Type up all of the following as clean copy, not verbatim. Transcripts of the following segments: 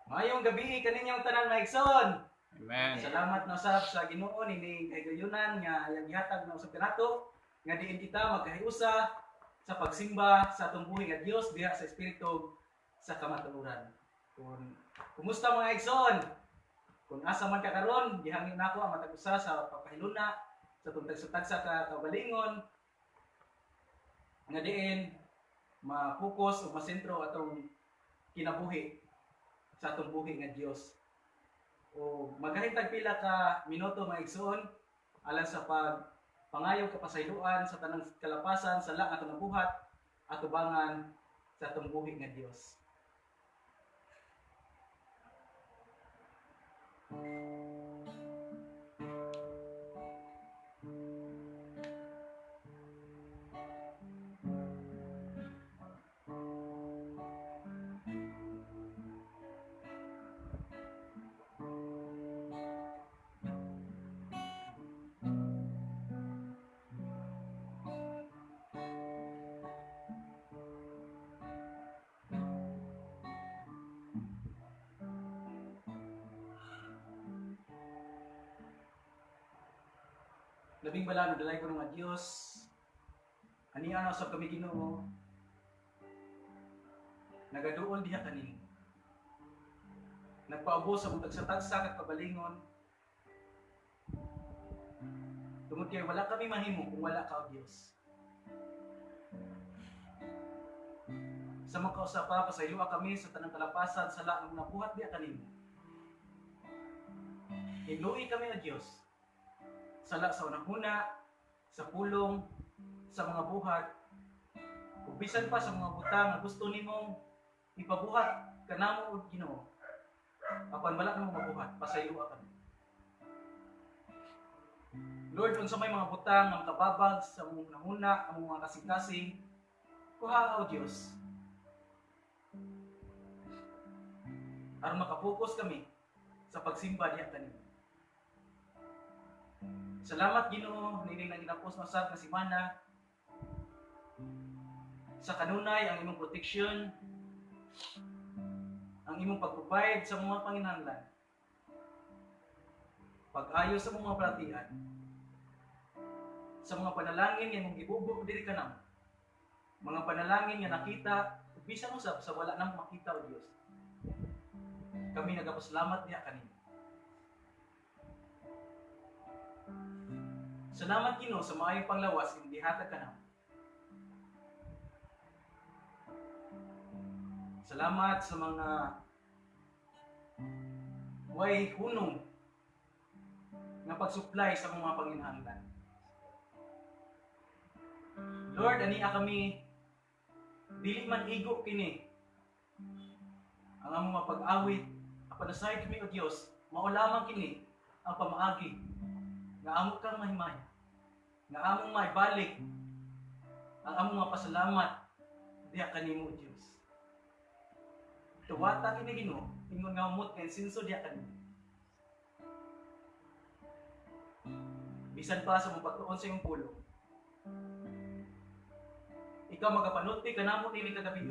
Mayong gabi kaninyong tanan mga igsoon. Amen. Salamat na usab sa Ginoo ini kayunan nga ayang gihatag na usab kanato nga diin kita magkahiusa sa pagsimba sa atong buhi nga Dios diha sa espiritu sa kamatuoran. Kumusta mga igsoon? Kung asa man ka karon, gihangin nako ang matag usa sa pagpahiluna sa tagsa ka kaugalingon nga diin ma-focus o masentro atong kinabuhi sa atong buhi nga Dios. O maghahintag pila ka minuto mga igsoon alang sa pagpangayo kapasayloan sa tanang kalapasan sa laang atong nabuhat at tubangan sa atong buhi nga Dios. Labing bala dalay ko nga Dios. Ani ana sa kami Ginoo. Nagaduol diha kanimo. Nagpaubos sa buntag sa tagsa kat kabalingon. Tungod kay wala kami mahimo kung wala ka o Dios. Sa makausapa pasayloa kami sa tanang kalapasan sa laang nabuhat diha kanimo. Hinluoy kami o Dios. Sala sa unang-una, sa pulong, sa mga buhat, ug bisan pa sa mga butang nga gusto nimong ipabuhat kanamo og Ginoo. Apan wala namo mabuhat, pasayloa kami. Lord, unsa may mga butang nga makababag sa among unang-una, among mga kasing-kasing, kuha o Dios. Aron makapokus kami sa pagsimba diha kanimo. Salamat Ginoo nining nang ginapos masab nga semana. Sa kanunay ang imong protection, ang imong pag-provide sa mga panginahanglan. Pag-ayo sa mga palatian. Sa mga panalangin nga imong gibubo diri kanamo. Mga panalangin nga nakita bisan usab sa wala nang makita o Dios. Kami nagapasalamat diha kanimo. Salamat Ginoo sa maayong panglawas nga gihatag kanamo. Salamat sa mga way hunong nga pagsupply sa mga panginahanglan. Lord, ania kami dili man igo kini ang among mapag-awit apan aside kami o Dios, mao lamang kini ang pamaagi nga amo kang mahimay, nga among maibalik ang among mapasalamat diha kanimo Dios. Tuwata kini Ginoo, ingon nga umot kay sinso diha kanimo. Bisan pa sa mong pagtuon sa imong pulong. Ikaw magapanulti kanamo dili kagabi.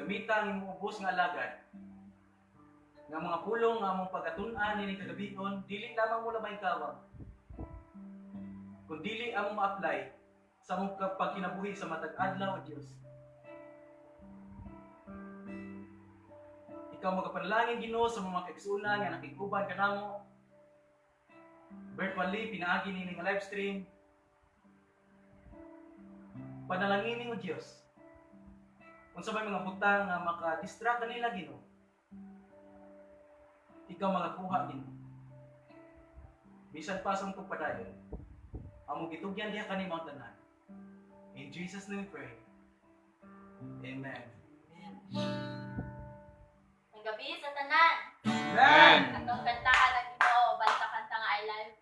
Gamita ang imong ubos nga alagad. Nga mga pulong nga among pagatun-an ni kagabion, dili lamang mo labay kawang. Kung dili among ma-apply sa among pagkinabuhi sa matag adlaw o Dios. Ikaw magapanalangin Ginoo sa mga kaigsunan nga nakiguban kanamo. Virtually pinaagi ni nga live stream. Panalangin o Dios. Unsa may mga butang nga maka-distract kanila Ginoo. Ikaw magakuha Ginoo. Bisan pa sa mong pagpadayon. Among gitugyan diha kanimo ang tanan. In Jesus' name we pray. Amen. Ang gabi sa tanan. Amen. Atong kantahan ang Ginoo basta kanta nga I love.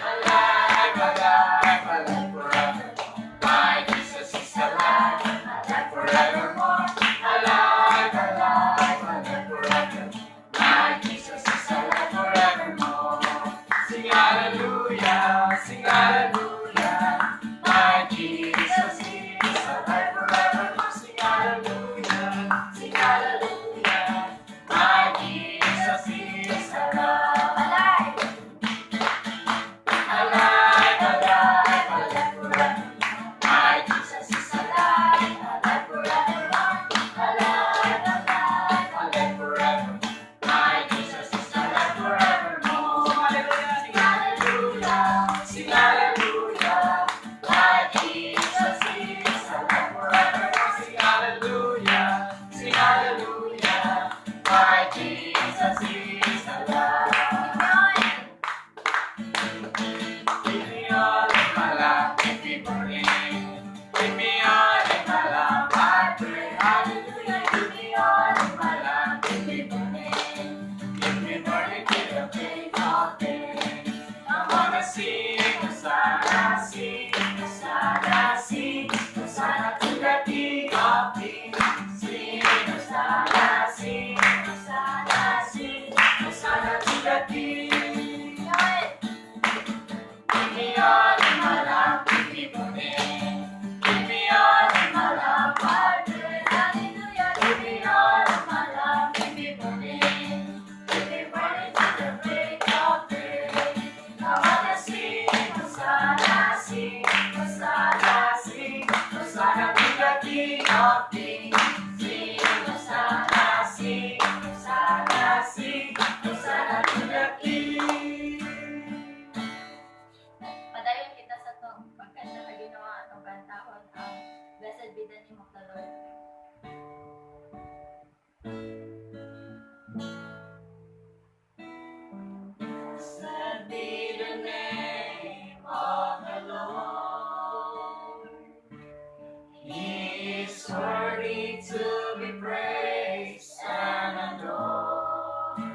Alive, alive, alive forever. My Jesus is alive, alive forevermore. Alive, alive, alive forever. My Jesus is alive forevermore. Sing hallelujah, sing hallelujah. My Jesus is alive forevermore. Sing hallelujah. Hosanna to the King of Kings. Sing Hosanna, sing Hosanna, sing Hosanna to the King. Padayon kita sa itong pagkanta na ginawa atong kantahon ang Blessed be the name of the Lord. Blessed be the name of the Lord. He is worthy to be praised and adored.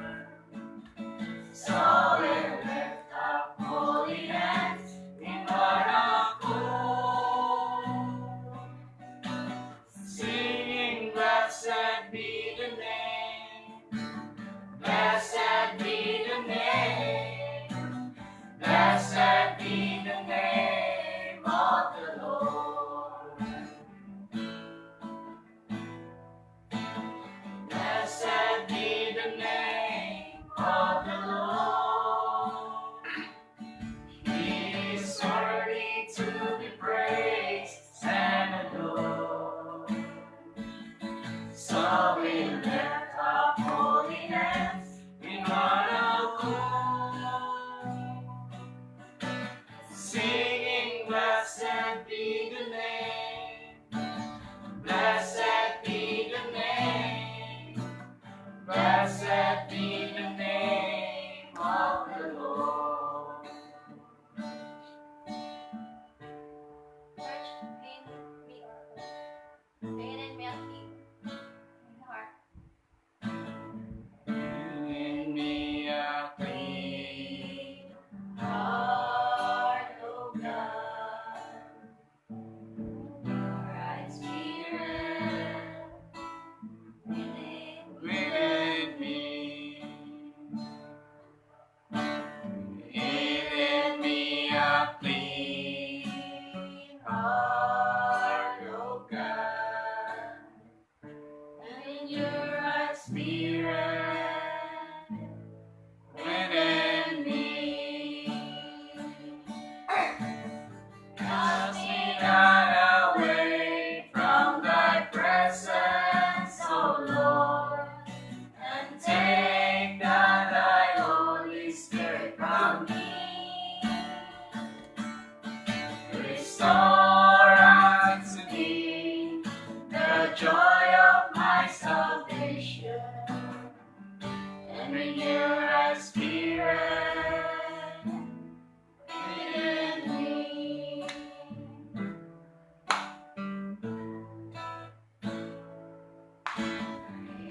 So we lift up holy hands in one accord, singing, blessed be the name, blessed be the name, blessed be the name of the Lord. Blessed be the name of the Lord. He is worthy to be praised and adored. So we lift up holy hands in one accord, singing, blessed be the name, blessed be the name, blessed be the name of the Lord. Church, created me a king in heart. In me a clean Heart, O God, right spirit within within me. In me a clean heart, O God, and in your your right spirit within me. Cast me not away from thy presence, O Lord, and take not thy Holy Spirit from me. Restore unto me the joy of my salvation, and renew thy spirit within me.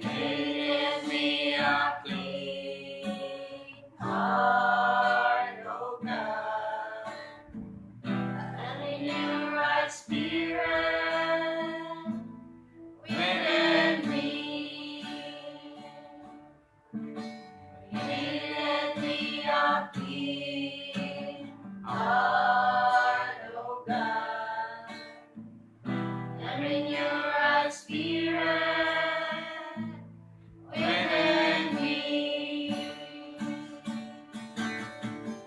Create me a clean heart, O God, and renew right spirit within me. Create me a clean heart, O God, and renew right spirit within me.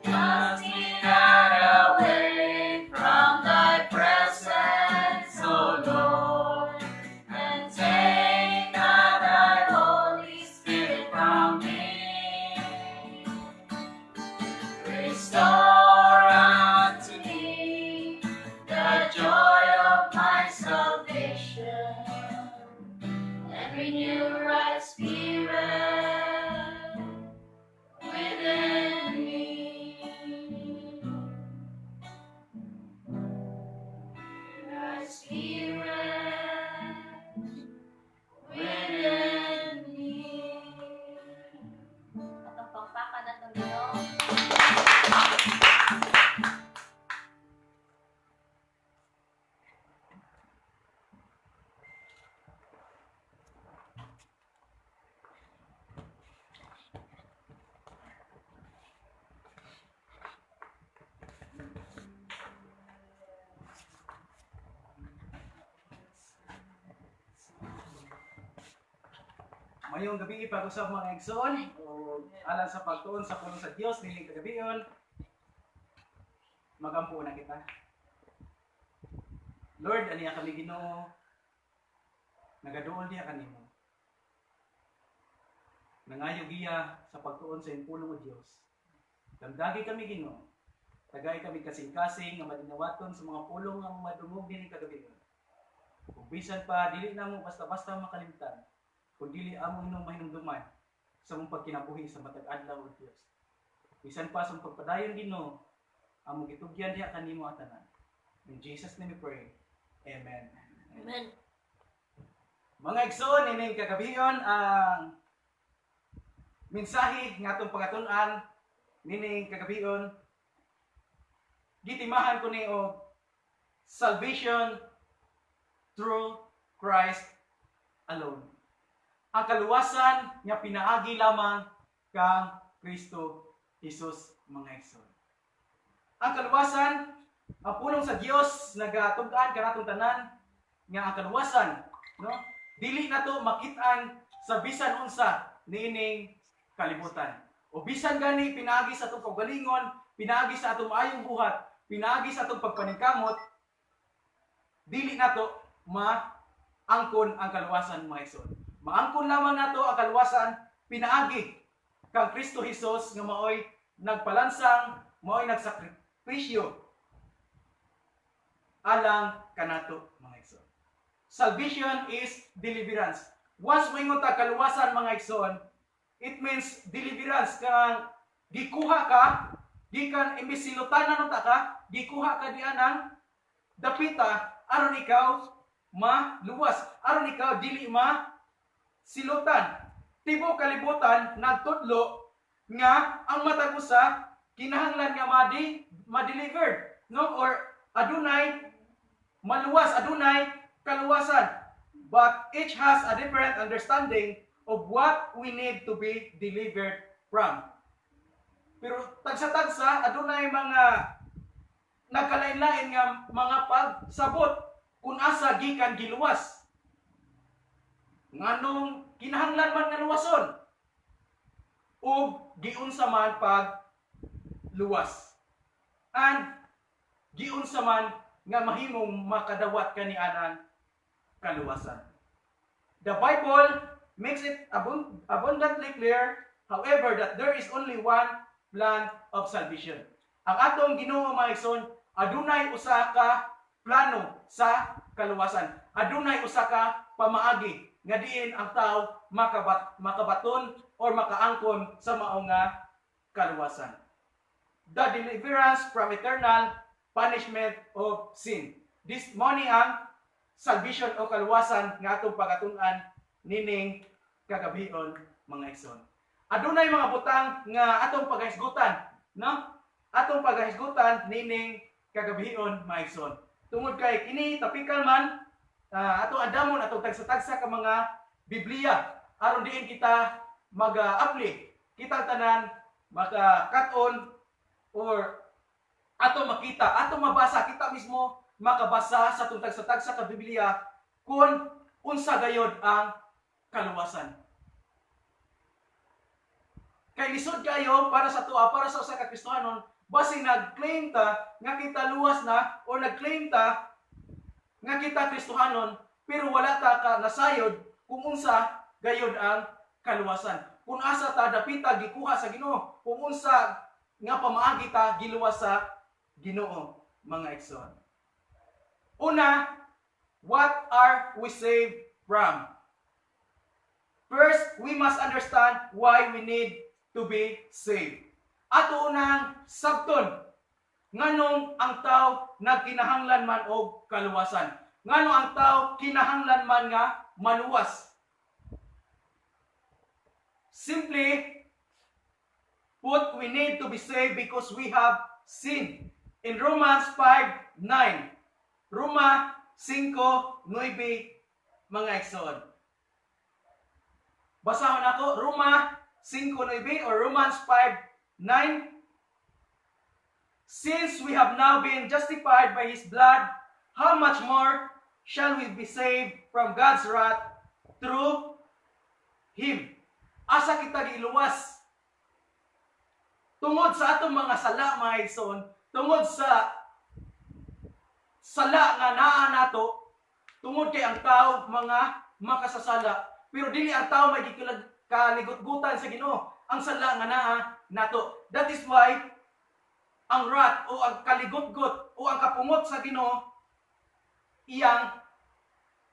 Cast me not away from thy presence, O Lord, and take not thy Holy Spirit from me. Restore unto me the joy of my salvation, and renew right spirit within me. Right spirit within me. atong pangpakan atong Ginoo. Mayong gabi pag-usab mga igsoon alang sa pagtuon sa pulong sa Dios nining kagabion. Magampo na kita. Lord, aniya kami Ginoo, nagaduol diha kanimo. Nangayo giya sa pagtuon sa impulong o Dios. Damdagi kami Ginoo. Tagay kami kasing-kasing nga madinawaton sa mga pulong nga madungog dinhi kagabi. Ug bisan pa dili na mo basta-basta makalimtan, kun dili amo inyong mahinumduman sa mong pagkinabuhi sa matag adlaw o Dios. Bisan pa sa mong pagpadayon Ginoo, amo gitugyan diha kanimo atanan. In Jesus name we pray. Amen. Amen. Mga igsoon, ining kagabion ang mensahe nga atong pagatun-an nining kagabion. Gitimahan ko ni og salvation through Christ alone. Ang kaluwasan nga pinaagi lamang kang Kristo Jesus, mga igsoon. Ang kaluwasan, ang pulong sa Dios nagatug-an kanatong tanan nga ang kaluwasan, no? Dili nato makit-an sa bisan unsa niining kalibutan. O bisan gani pinaagi sa atong kaugalingon, pinaagi sa atong maayong buhat, pinaagi sa atong pagpaningkamot, dili nato maangkon ang kaluwasan, mga igsoon. Maangkon lamang nato ang kaluwasan pinaagi kang Kristo Jesus nga maoy nagpalansang, maoy nagsakripisyo alang kanato, mga igsoon. Salvation is deliverance. Once moingon ta kaluwasan, mga igsoon, it means deliverance. Kang gikuha ka, gikan imbis silutanan ta ka, gikuha ka diyan ng dapita aron ikaw maluwas, aron ikaw dili silutan. Tibo kalibutan nagtudlo nga ang matag usa kinahanglan nga ma-delivered, no? Or adunay maluwas, adunay kaluwasan. But each has a different understanding of what we need to be delivered from. Pero tagsa-tagsa adunay mga nagkalain-lain nga mga pagsabot kung asa gikan giluwas. Nganong kinahanglan man nga luwason ug giunsa man pag luwas. And giunsa man nga mahimong makadawat kaniadang kaluwasan. The Bible makes it abundantly clear, however, that there is only one plan of salvation. Ang atong Ginoo, mga igsoon, adunay usa ka plano sa kaluwasan. Adunay usa ka pamaagi nga diin ang tao makabaton or makaangkon sa mao nga kaluwasan. The deliverance from eternal punishment of sin. This morning ang salvation o kaluwasan nga atong pagatun-an nining kagabion, mga igsoon. Adunay mga butang nga atong paghisgutan, no? Atong paghisgutan nining kagabion, mga igsoon. Tungod kay kini tapikal man atong adamon atong tagsa-tagsa ka mga Biblia aron diin kita mag-apply, kita tanan maka-cut-on or ato makita, ato mabasa, kita mismo makabasa sa tagsa-tagsa ka Biblia kung unsa gayod ang kaluwasan. Kay lisod kayo para sa tuwa, para sa usa ka Kristohanon, basi nag-claim ta nga kita luwas na o nag-claim ta nga kita Kristohanon, pero wala ta ka nasayod kung unsa gayod ang kaluwasan. Kung asa ta dapita gikuha sa Ginoo, kung unsa nga pamaagi ta giluwas sa Ginoo, mga igsoon. Una, what are we saved from? First, we must understand why we need to be saved. Ato unang sabton, nganong ang tao nagkinahanglan man og kaluwasan. Nganong ang tao kinahanglan man nga maluwas. Simply put, we need to be saved because we have sinned. In Romans 5:9, Roma 5:9, mga igsoon. Basahon ako, Roma 5:9 or Romans 5:9. Since we have now been justified by His blood, how much more shall we be saved from God's wrath through Him? Asa kita giluwas tungod sa atong mga sala, mga igsoon, tungod sa sala nga naa nato tungod kay ang tao mga makasasala. Pero dili ang tao may kaligot-gutan sa Ginoo. Ang sala nga naa nato. That is why ang wrath o ang kaligot-gut o ang kapungot sa Ginoo iyang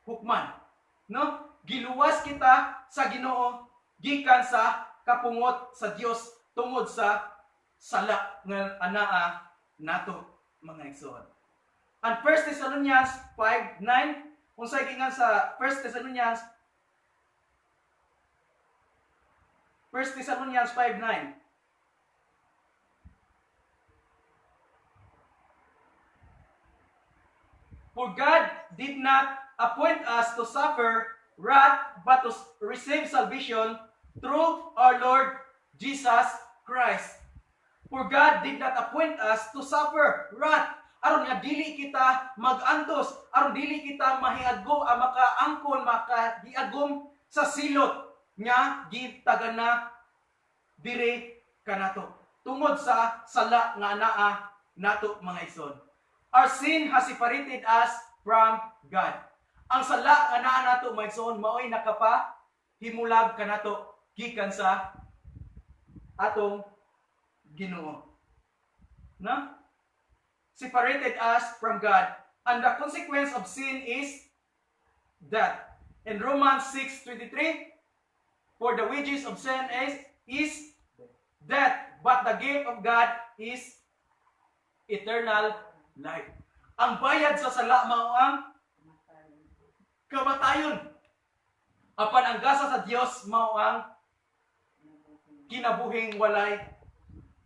hukman. No? Giluwas kita sa Ginoo gikan sa kapungot sa Dios tungod sa sala nga anaa nato mga igsoon. And 1 Thessalonians 5:9 unsay gingan sa 1 Thessalonians 5:9. For God did not appoint us to suffer wrath, but to receive salvation through our Lord Jesus Christ. For God did not appoint us to suffer wrath, aron nga dili kita mag-antos, aron dili kita mahiagom, makaangkon, makahiagom sa silot nga gitagana diri kanato. Tungod sa sala nga anaa nato mga igsoon. Our sin has separated us from God. Ang sala nga anaa nato mga igsoon maoy nakapahimulag kanato gikan sa atong Ginoo. No? Separated us from God. And the consequence of sin is death. In Romans 6:23, for the wages of sin is death, but the gift of God is eternal life. Ang bayad sa sala mao ang kamatayon. Apan ang gasa sa Dios mao ang kinabuhing walay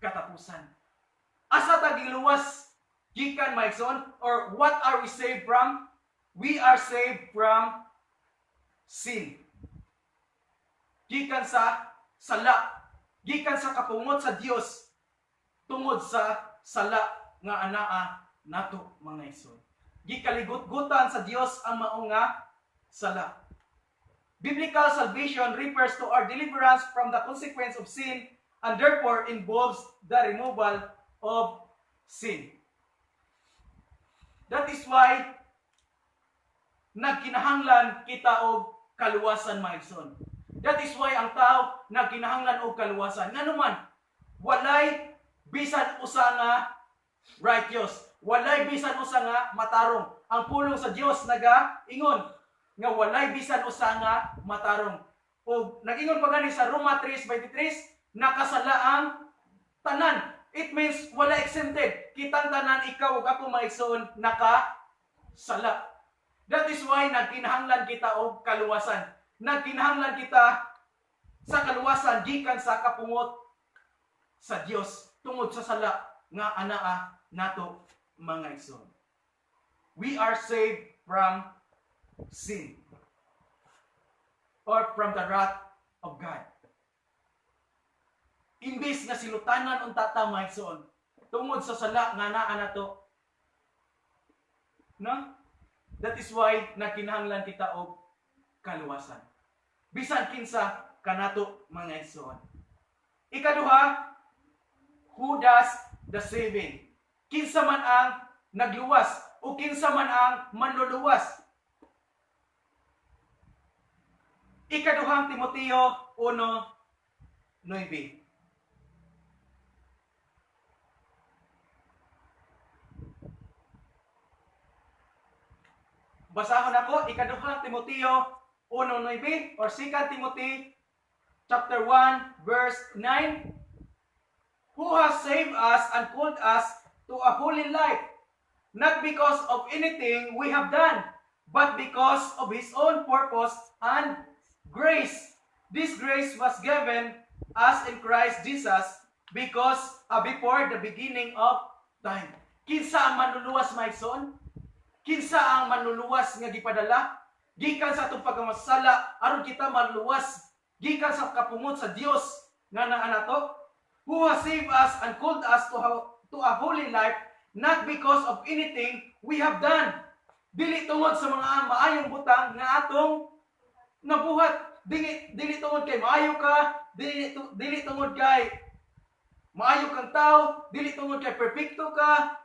katapusan. Asa ta giluwas gikan my son, or what are we saved from? We are saved from sin. Gikan sa sala, gikan sa kapungot sa Dios tungod sa sala nga anaa nato mga igsoon. Gikaligut-gutan sa Dios ang mao nga sala. Biblical salvation refers to our deliverance from the consequence of sin and therefore involves the removal of sin. That is why nagkinahanglan kita og kaluwasan mga igsoon. That is why ang tao nagkinahanglan og kaluwasan. Nganuman, walay bisan usa nga righteous. Walay bisan usa nga matarong. Ang pulong sa Dios naga-ingon nga walay bisan usa nga matarong. O nag-ingon pa gani sa Roma 3:23, nakasala ang tanan. It means wala exempted. Kitang tanan, ikaw ug ako mga igsoon nakasala. That is why nagkinahanglan kita og kaluwasan. Nagkinahanglan kita sa kaluwasan gikan sa kapungot sa Dios tungod sa sala nga anaa nato mga igsoon. We are saved from sin or from the wrath of God. Imbis nga silutanan unta ta mga igsoon tungod sa sala nga anaa nato, no? That is why nagkinahanglan kita og kaluwasan. Bisan kinsa kanato mga igsoon. Ikaduha, who does the saving? Kinsa man ang nagluwas o kinsa man ang manluluwas? Ikaduhang Timoteo 1:9. Basahon ako, ikaduhang Timoteo 1:9 or 2 Timothy chapter 1 verse 9. Who has saved us and called us to a holy life, not because of anything we have done, but because of His own purpose and grace. This grace was given us in Christ Jesus before the beginning of time. Kinsa ang manluluwas mga igsoon? Kinsa ang manluluwas nga gipadala? Gikan sa atong pagkamasala aron kita manluwas gikan sa kapungot sa Dios nga naa nato. Who has saved us and called us to a holy life, not because of anything we have done. Dili tungod sa mga maayong butang nga atong nabuhat. Dili tungod kay maayo ka, dili tungod kay maayo kang tao, dili tungod kay perfecto ka,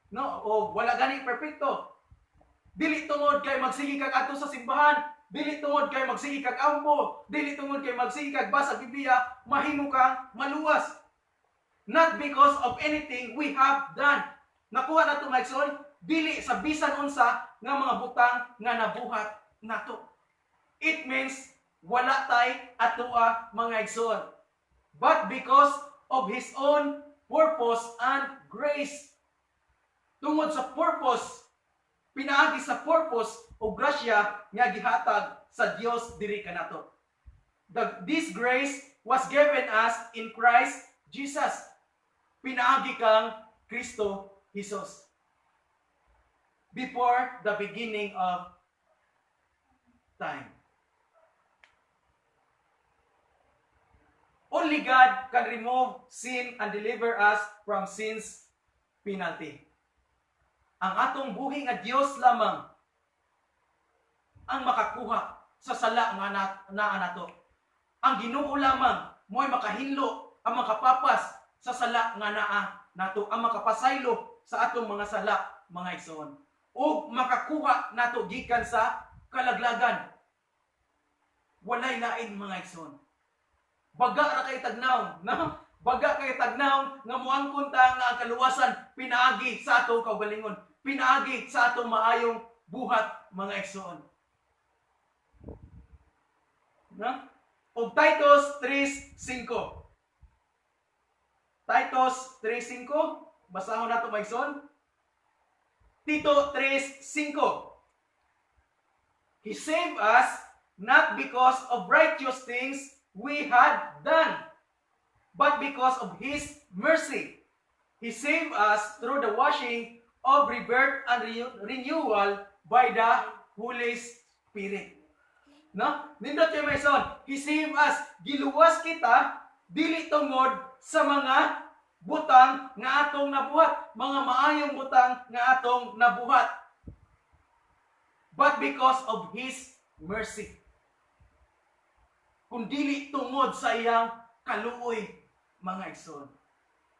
No, o wala gani perpekto. Dili tungod kay magsigi kag adto sa simbahan, dili tungod kay magsigi kag ampo, dili tungod kay magsigi kag basa Biblia, mahimo kang maluwas. Not because of anything we have done. Nakuha na ito, maigsoon, dili sa bisan unsa nga mga butang nga nabuhat nato. It means wala tay atoa mga igsoon. But because of His own purpose and grace. Tungod sa purpose, pinaagi sa purpose o grasya nga gihatag sa Dios diri kanato. This grace was given us in Christ Jesus. Pinaagi kang Kristo Jesus. Before the beginning of time. Only God can remove sin and deliver us from sin's penalty. Ang atong buhi nga Dios lamang ang makakuha sa sala nga naa nato. Ang Ginoo lamang mo'y makahinlo ang makapapas sa sala nga naa nato, ang makapasaylo sa atong mga sala, mga igsoon. O makakuha nato gikan sa kalaglagan. Walay lain, mga igsoon. Baga ra kay tagnaw, no? Baga kay tagnaw nga moangkon ta nga ang kaluwasan pinaagi sa atong kaugalingon, pinaagi sa atong maayong buhat, mga igsoon. No? Og Titus 3:5. Titus 3:5, basahon nato, mga igsoon. Tito 3:5. He saved us not because of righteous things we had done, but because of His mercy. He saved us through the washing of rebirth and renewal by the Holy Spirit. No? Nindot yung may son, He saved us. Giluwas kita, dili tungod sa mga butang nga atong nabuhat, mga maayong butang nga atong nabuhat, but because of His mercy. Kung dili tungod sa iyang kaluoy, mga igsoon.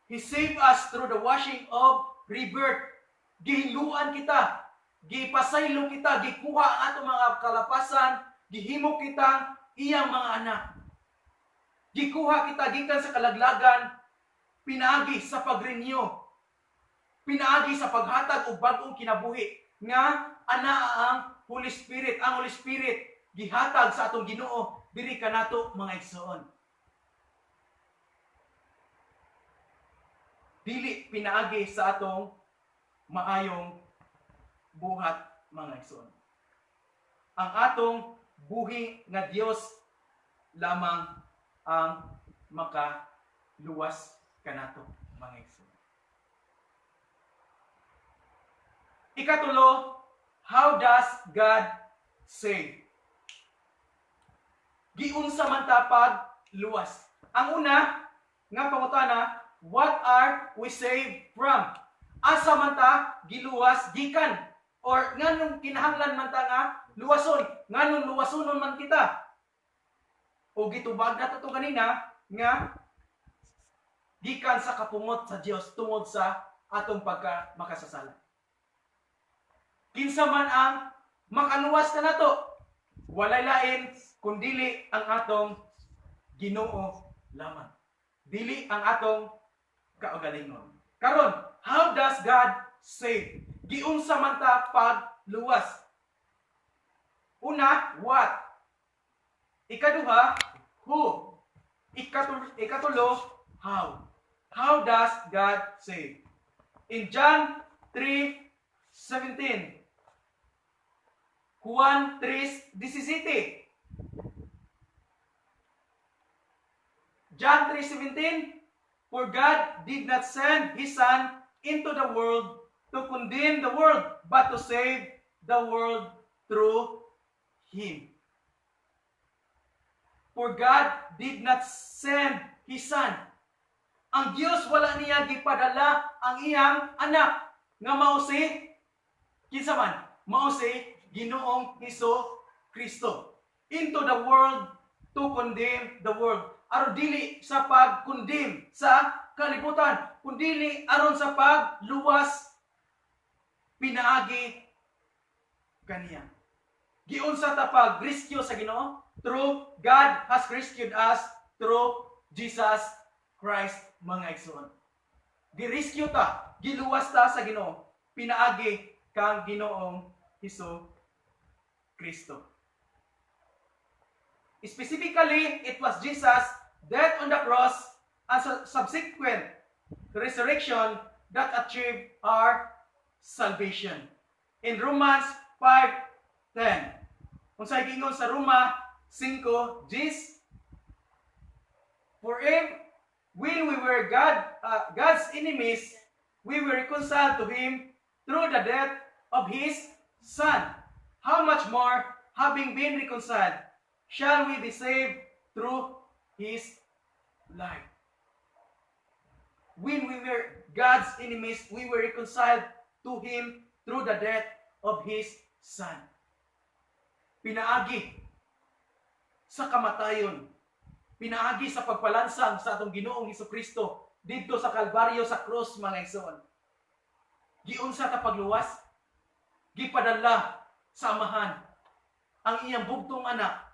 He saved us through the washing of rebirth. Gihiluan kita, gipasaylo kita, gikuha ang atong mga kalapasan, gihimo kitang iyang mga anak. Gikuha kita gikan sa kalaglagan, pinaagi sa pag-renew, pinaagi sa paghatag og bag-ong kinabuhi nga anaa ang Holy Spirit. Ang Holy Spirit gihatag sa atong Ginoo diri kanato, mga igsoon. Dili pinaagi sa atong maayong buhat, mga igsoon. Ang atong buhi nga Dios lamang ang makaluwas kanato, mga igsoon. Ikatulo, how does God save? Giunsa man ta pag luwas. Ang una nga pangutana, what are we saved from? Asa man ta giluwas gikan, or nganong kinahanglan man ta nga luwason, nganong luwasonon man kita. O gitubag nato to kanina nga gikan sa kapungot sa Dios tungod sa atong pagka makasasala. Kinsa man ang makaluwas kanato? Walay lain kundili ang atong Ginoo lamang. Dili ang atong kaugalingon. Karon, how does God save? Giunsa man ta pagluwas? Una, what? Ikaduha, who? Ikatulo, how? How does God save? In John 3:17, Juan 3:17, John 3:17, for God did not send His Son into the world to condemn the world, but to save the world through Him. For God did not send His Son. Ang Dios wala niya gipadala ang iyang anak nga mao si kinsa man? Mao si Ginoong Hesus Kristo into the world to condemn the world. Aron dili sa pag-condemn sa kalibutan, kundi aron sa pagluwas pinaagi kaniya. Giunsa ta pag rescue sa Ginoo? Through God has rescued us through Jesus Christ, mga igsoon. Gi-rescue ta, giluwas ta sa Ginoo, pinaagi kang Ginoong Hesus Kristo. Specifically, it was Jesus' death on the cross and subsequent resurrection that achieved our salvation. In Romans 5:10, kung sa gingon sa Roma 5, for when we were God's enemies, we were reconciled to Him through the death of His Son. How much more, having been reconciled, shall we be saved through His life? When we were God's enemies, we were reconciled to Him through the death of His Son. Pinaagi sa kamatayon, pinaagi sa pagpalansang sa atong Ginoong Hesukristo dito sa Kalbaryo sa krus, mga igsoon. Giunsa ta pagluwas, gipadala sa amahan ang iyang bugtong anak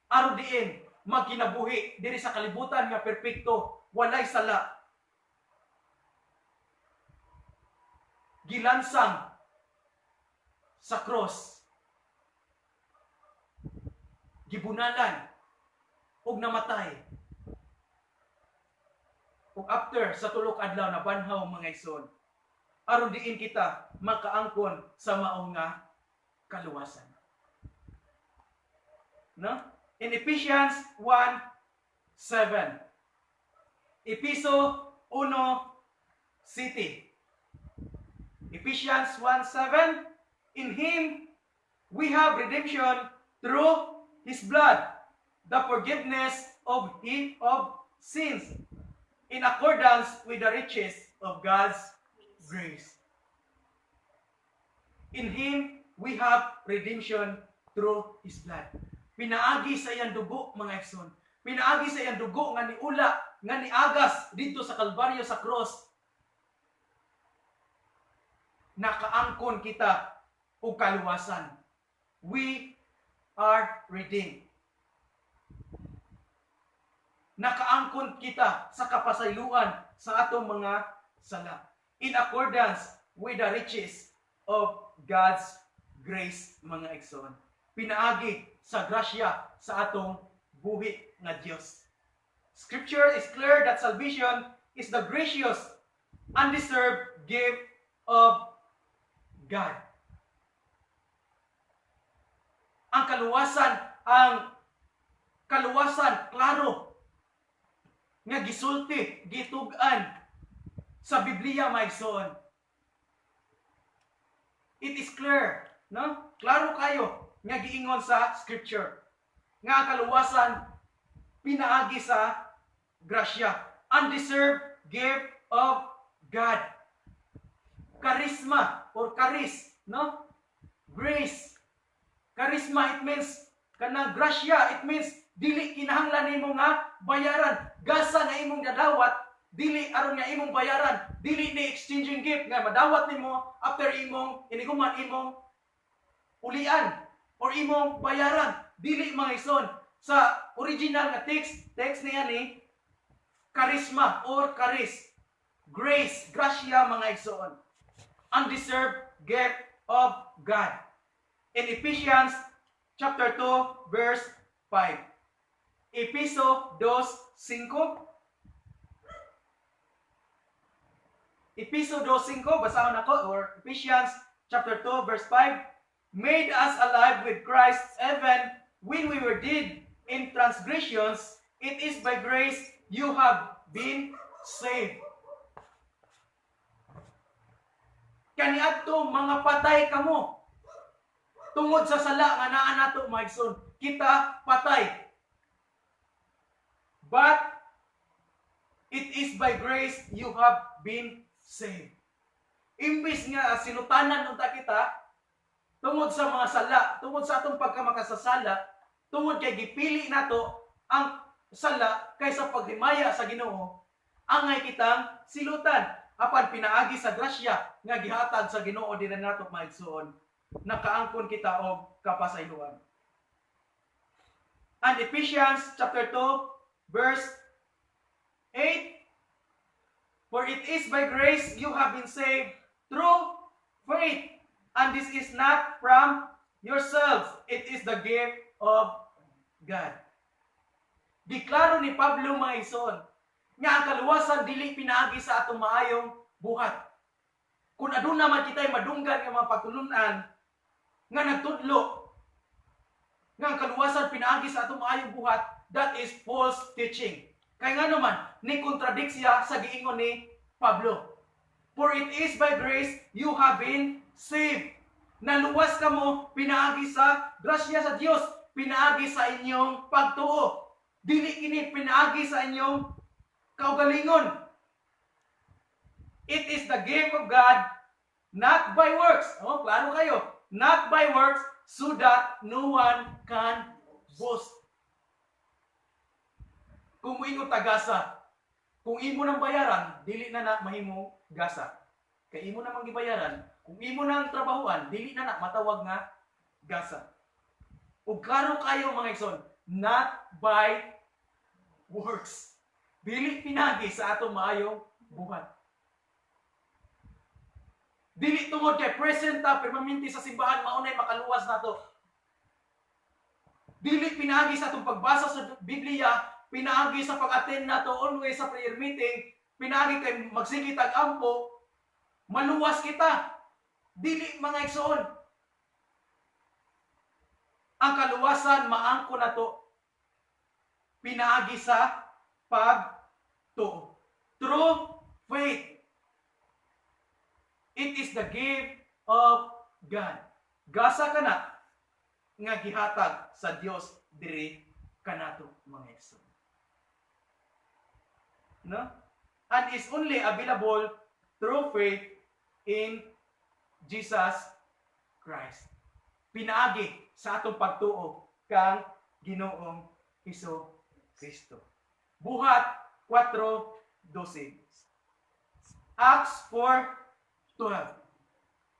aron diin magkinabuhi diri sa kalibutan nga perpekto, walay sala. Gilansang sa cross, gibunalan ug namatay. Ug after sa tulok adlaw na banhaw, mga igsoon, aron diin kita makaangkon sa maong nga kaluwasan. No? In Ephesians 1:7, Episo 1:7, Ephesians 1:7, in Him we have redemption through His blood, the forgiveness of sins, in accordance with the riches of God's grace. In Him we have redemption through His blood. Pinaagi sa iyang dugo, mga igsoon. Pinaagi sa iyang dugo nga niula, nga niagas dito sa Kalbaryo sa cross. Nakaangkon kita og kaluwasan. We are redeemed. Nakaangkon kita sa kapasayloan sa atong mga sala, in accordance with the riches of God's grace, mga igsoon. Pinaagi sa grasya sa atong buhi nga Dios. Scripture is clear that salvation is the gracious, undeserved gift of God. Ang kaluwasan, klaro, nga gisulti, gitug-an sa Biblia, mga igsoon. It is clear, no? Klaro kayo nga giingon sa Scripture nga ang kaluwasan pinaagi sa grasya, undeserved gift of God. Charisma or charis, no? Grace. Charisma, it means kanang grasya, it means dili kinahanglan nimo nga bayaran. Gasa nga imong dadawat, dili aron nga imong bayaran, dili ni exchanging gift nga madawat nimo after imong iniguman imong ulian or imong bayaran. Dili, mga igsoon. Sa original nga text niya ni charisma or charis. Grace, grasya, mga igsoon. Undeserved gift of God. In Ephesians chapter 2 verse 5. Episo 2:5. Episo 2:5, basahon ako, or Ephesians chapter 2 verse 5. Made us alive with Christ even when we were dead in transgressions, it is by grace you have been saved. Kaniadto mga patay kamo. Tungod sa sala nga naa nato, mga igsoon, kita patay. But it is by grace you have been saved. Imbis nga sinutanan unta kita tungod sa mga sala, tungod sa atong pagkamakasasala, tungod kay gipili nato ang sala kaysa paghimaya sa Ginoo, angay kitang silutan. apan pinaagi sa grasya nga gihatag sa Ginoo dinhi nato maigsoon, nakaangkon kita og kapasayloan. And Ephesians chapter 2 verse 8, for it is by grace you have been saved through faith, and this is not from yourselves, it is the gift of God. Diklaro ni Pablo mga igsoon, nga ang kaluwasan dili pinaagi sa atong maayong buhat. Kung aduna man kita'y madunggan nga mga pagtulunan nga nagtudlo nga ang kaluwasan pinaagi sa atong maayong buhat, that is false teaching. Kaya nga naman, ni kontradikt siya sa giingon ni Pablo. For it is by grace you have been saved. Naluwas ka mo, pinaagi sa grasya sa Dios, pinaagi sa inyong pagtuo. Dili kini pinaagi sa inyong kaugalingon. It is the gift of God, not by works. Oh, klaro kayo. Not by works, so that no one can boast. Kung mo tagasa, kung imo nang bayaran, dili na mahimo gasa. Kay imo namang gibayaran, kung imo nang trabahuan, dili na matawag nga gasa. Ug klaro kayo mga igsoon, not by works. Dili pinagi sa atong maayong buhat. Dili tungod kay present permanente sa simbahan maunay makaluwas nato. Dili pinagi sa atong pagbasa sa Biblia, pinaagi sa pag-attend nato always sa prayer meeting, pinaagi kay magsige tag-ampo, maluwas kita. Dili mga igsoon. Ang kaluwasan maangko nato pinaagi sa pagtuo. Through faith. It is the gift of God. Gasa ka na nga gihatag sa Dios diri kanato mga igsoon. No? And is only available through faith in Jesus Christ. Pinaagi sa atong pagtuo kang Ginoong Hesus Kristo. Buhat 4:12. Acts 4:12.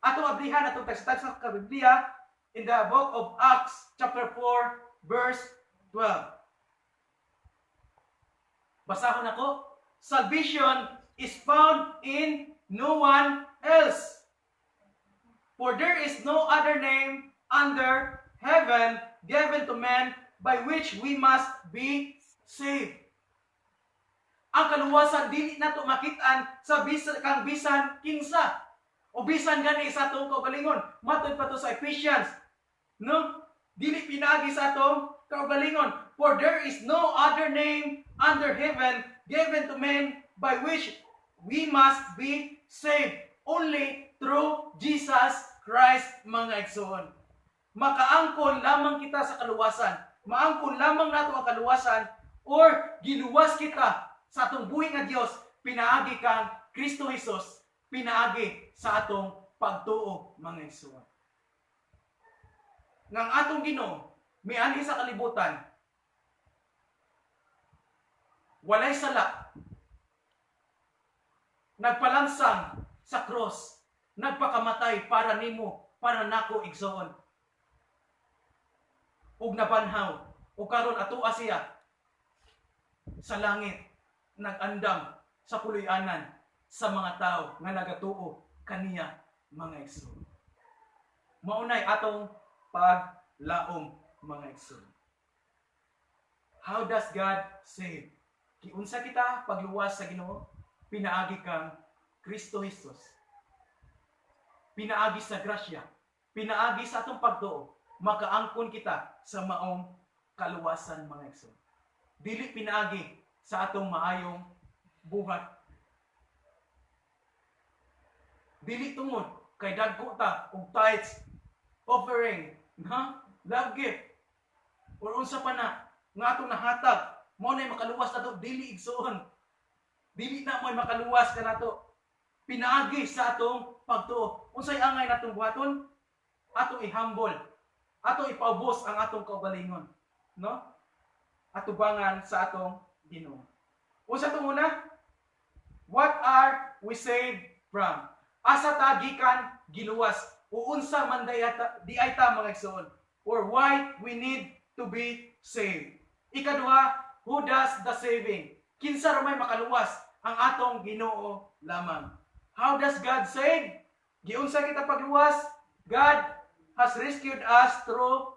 Atong ablihan atong tagsa sa Biblia in the book of Acts chapter 4 verse 12. Basahon ako. Salvation is found in no one else. For there is no other name under heaven given to men by which we must be saved. Ang kaluwasan dili nato makitaan sa bisan kinsa o bisan gani sa atong kaugalingon. Matod pa to sa Ephesians, no? Dili pinaagi sa atong kaugalingon. For there is no other name under heaven given to men by which we must be saved, only through Jesus Christ mga igsoon. Makaangkon lamang kita sa kaluwasan. Maangkon lamang nato ang kaluwasan or giluwas kita sa atong buhi nga Dios, pinaagi kang Kristo Jesus, pinaagi sa atong pagtuo mga igsoon. Ngang atong Ginoo mianhi sa kalibutan, walay sala, nagpalansang sa cross, nagpakamatay para nimo, para nako igsoon. Ug nabanhaw, ug karon atoa siya sa langit, nag-andam sa puloy-anan sa mga tao nga nagatuo kaniya mga igsoon. Maunay atong paglaom mga igsoon. How does God save? Kiunsa kita pagluwas sa Ginoo? Pinaagi kang Kristo Jesus. Pinaagi sa grasya. Pinaagi sa atong pagtuo. Makaangkon kita sa maong kaluwasan mga igsoon. Dili pinaagi sa atong maayong buhat. Dili tungod kay dagko ta og tithes, offering, love gift, or unsa pa na nga atong nahatag, mo na makaluwas nato, dili igsoon. Dili na mo'y makaluwas ka nato. Pinaagi sa atong pagtuo. Unsay angay natong buhaton? Atong i-humble. Atong ipaubos ang atong kaugalingon, no? Atubangan sa atong Ginoo. Unsa tong una? What are we saved from? Asa ta gikan giluwas? Uunsa man di ay ta mga igsoon? Or why we need to be saved? Ikaduha, who does the saving? Kinsa ra may makaluwas? Ang atong Ginoo lamang. How does God save? Giunsa kita pagluwas? God has rescued us through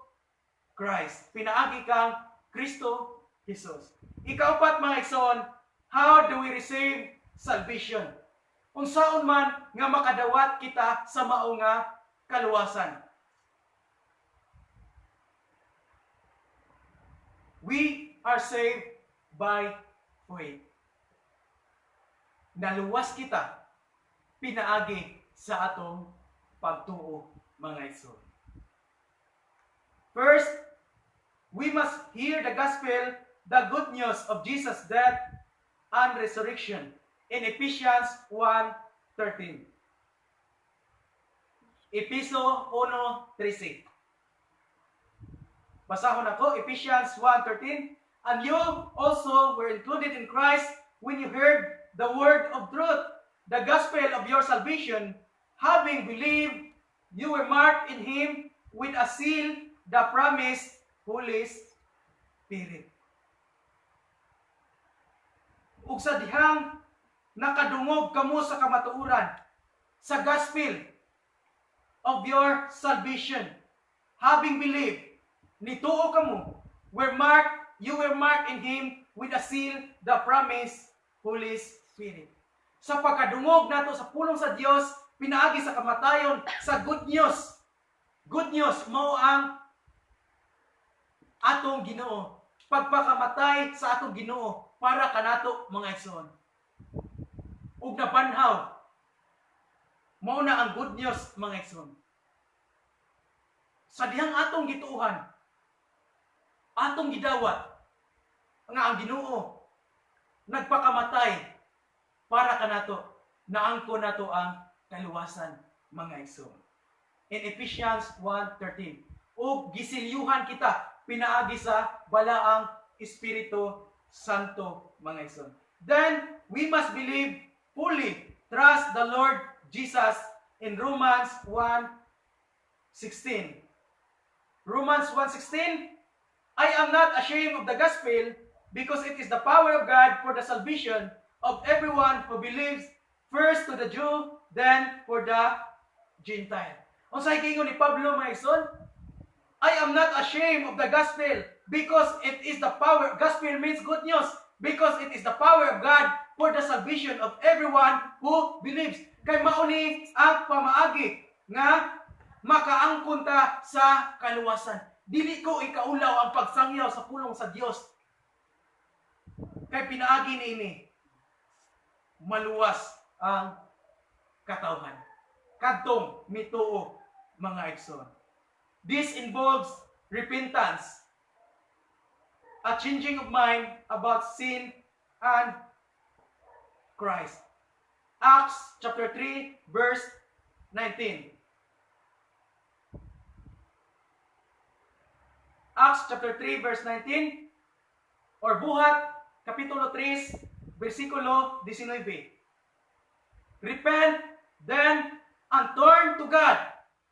Christ. Pinaagi kang Kristo Jesus. Ikaapat mga igsoon, how do we receive salvation? Unsaon man nga makadawat kita sa mao nga kaluwasan. We are saved by faith. Naluwas kita pinaagi sa atong pagtuo mga igsoon. First, we must hear the gospel, the good news of Jesus' death and resurrection in Ephesians 1:13. Episo 1:13. Basahon ako, Ephesians 1:13. And you also were included in Christ when you heard the word of truth, the gospel of your salvation. Having believed, you were marked in Him with a seal, the promised Holy Spirit. Ug sa dihang nakadungog kamo sa kamatuoran, sa gospel of your salvation, having believed, nituo kamo, you were marked in Him with a seal, the promised Holy Spirit. Sa pagkadungog nato sa pulong sa Dios, pinaagi sa kamatayon, sa good news. Good news mao ang atong Ginoo. Pagpakamatay sa atong Ginoo para kanato mga igsoon. Ug nabanhaw mao na ang good news mga igsoon. Sa dihang atong gituuhan, atong gidawat nga ang Ginoo nagpakamatay para kanato, naangko nato ang kaluwasan mga igsoon. In Ephesians 1:13, ug gisilyuhan kita pinaagi sa balaang Espiritu Santo mga igsoon. Then we must believe fully, trust the Lord Jesus in Romans 1:16. Romans 1:16, I am not ashamed of the gospel because it is the power of God for the salvation of everyone who believes, first to the Jew, then for the Gentile. Unsay giingon ni Pablo mga igsoon? I am not ashamed of the gospel because it is the power. Gospel means good news because it is the power of God for the salvation of everyone who believes. Kay mao ni ang pamaagi nga makaangkon ta sa kaluwasan. Dili ko ikaulaw ang pagsangyaw sa pulong sa Dios. Kay pinaagi niini maluwas ang katawhan. Kadtong mituo mga igsoon. This involves repentance, a changing of mind about sin and Christ. Acts chapter 3 verse 19. Acts chapter 3 verse 19 or buhat kapitulo 3 versikulo 19. Repent then and turn to God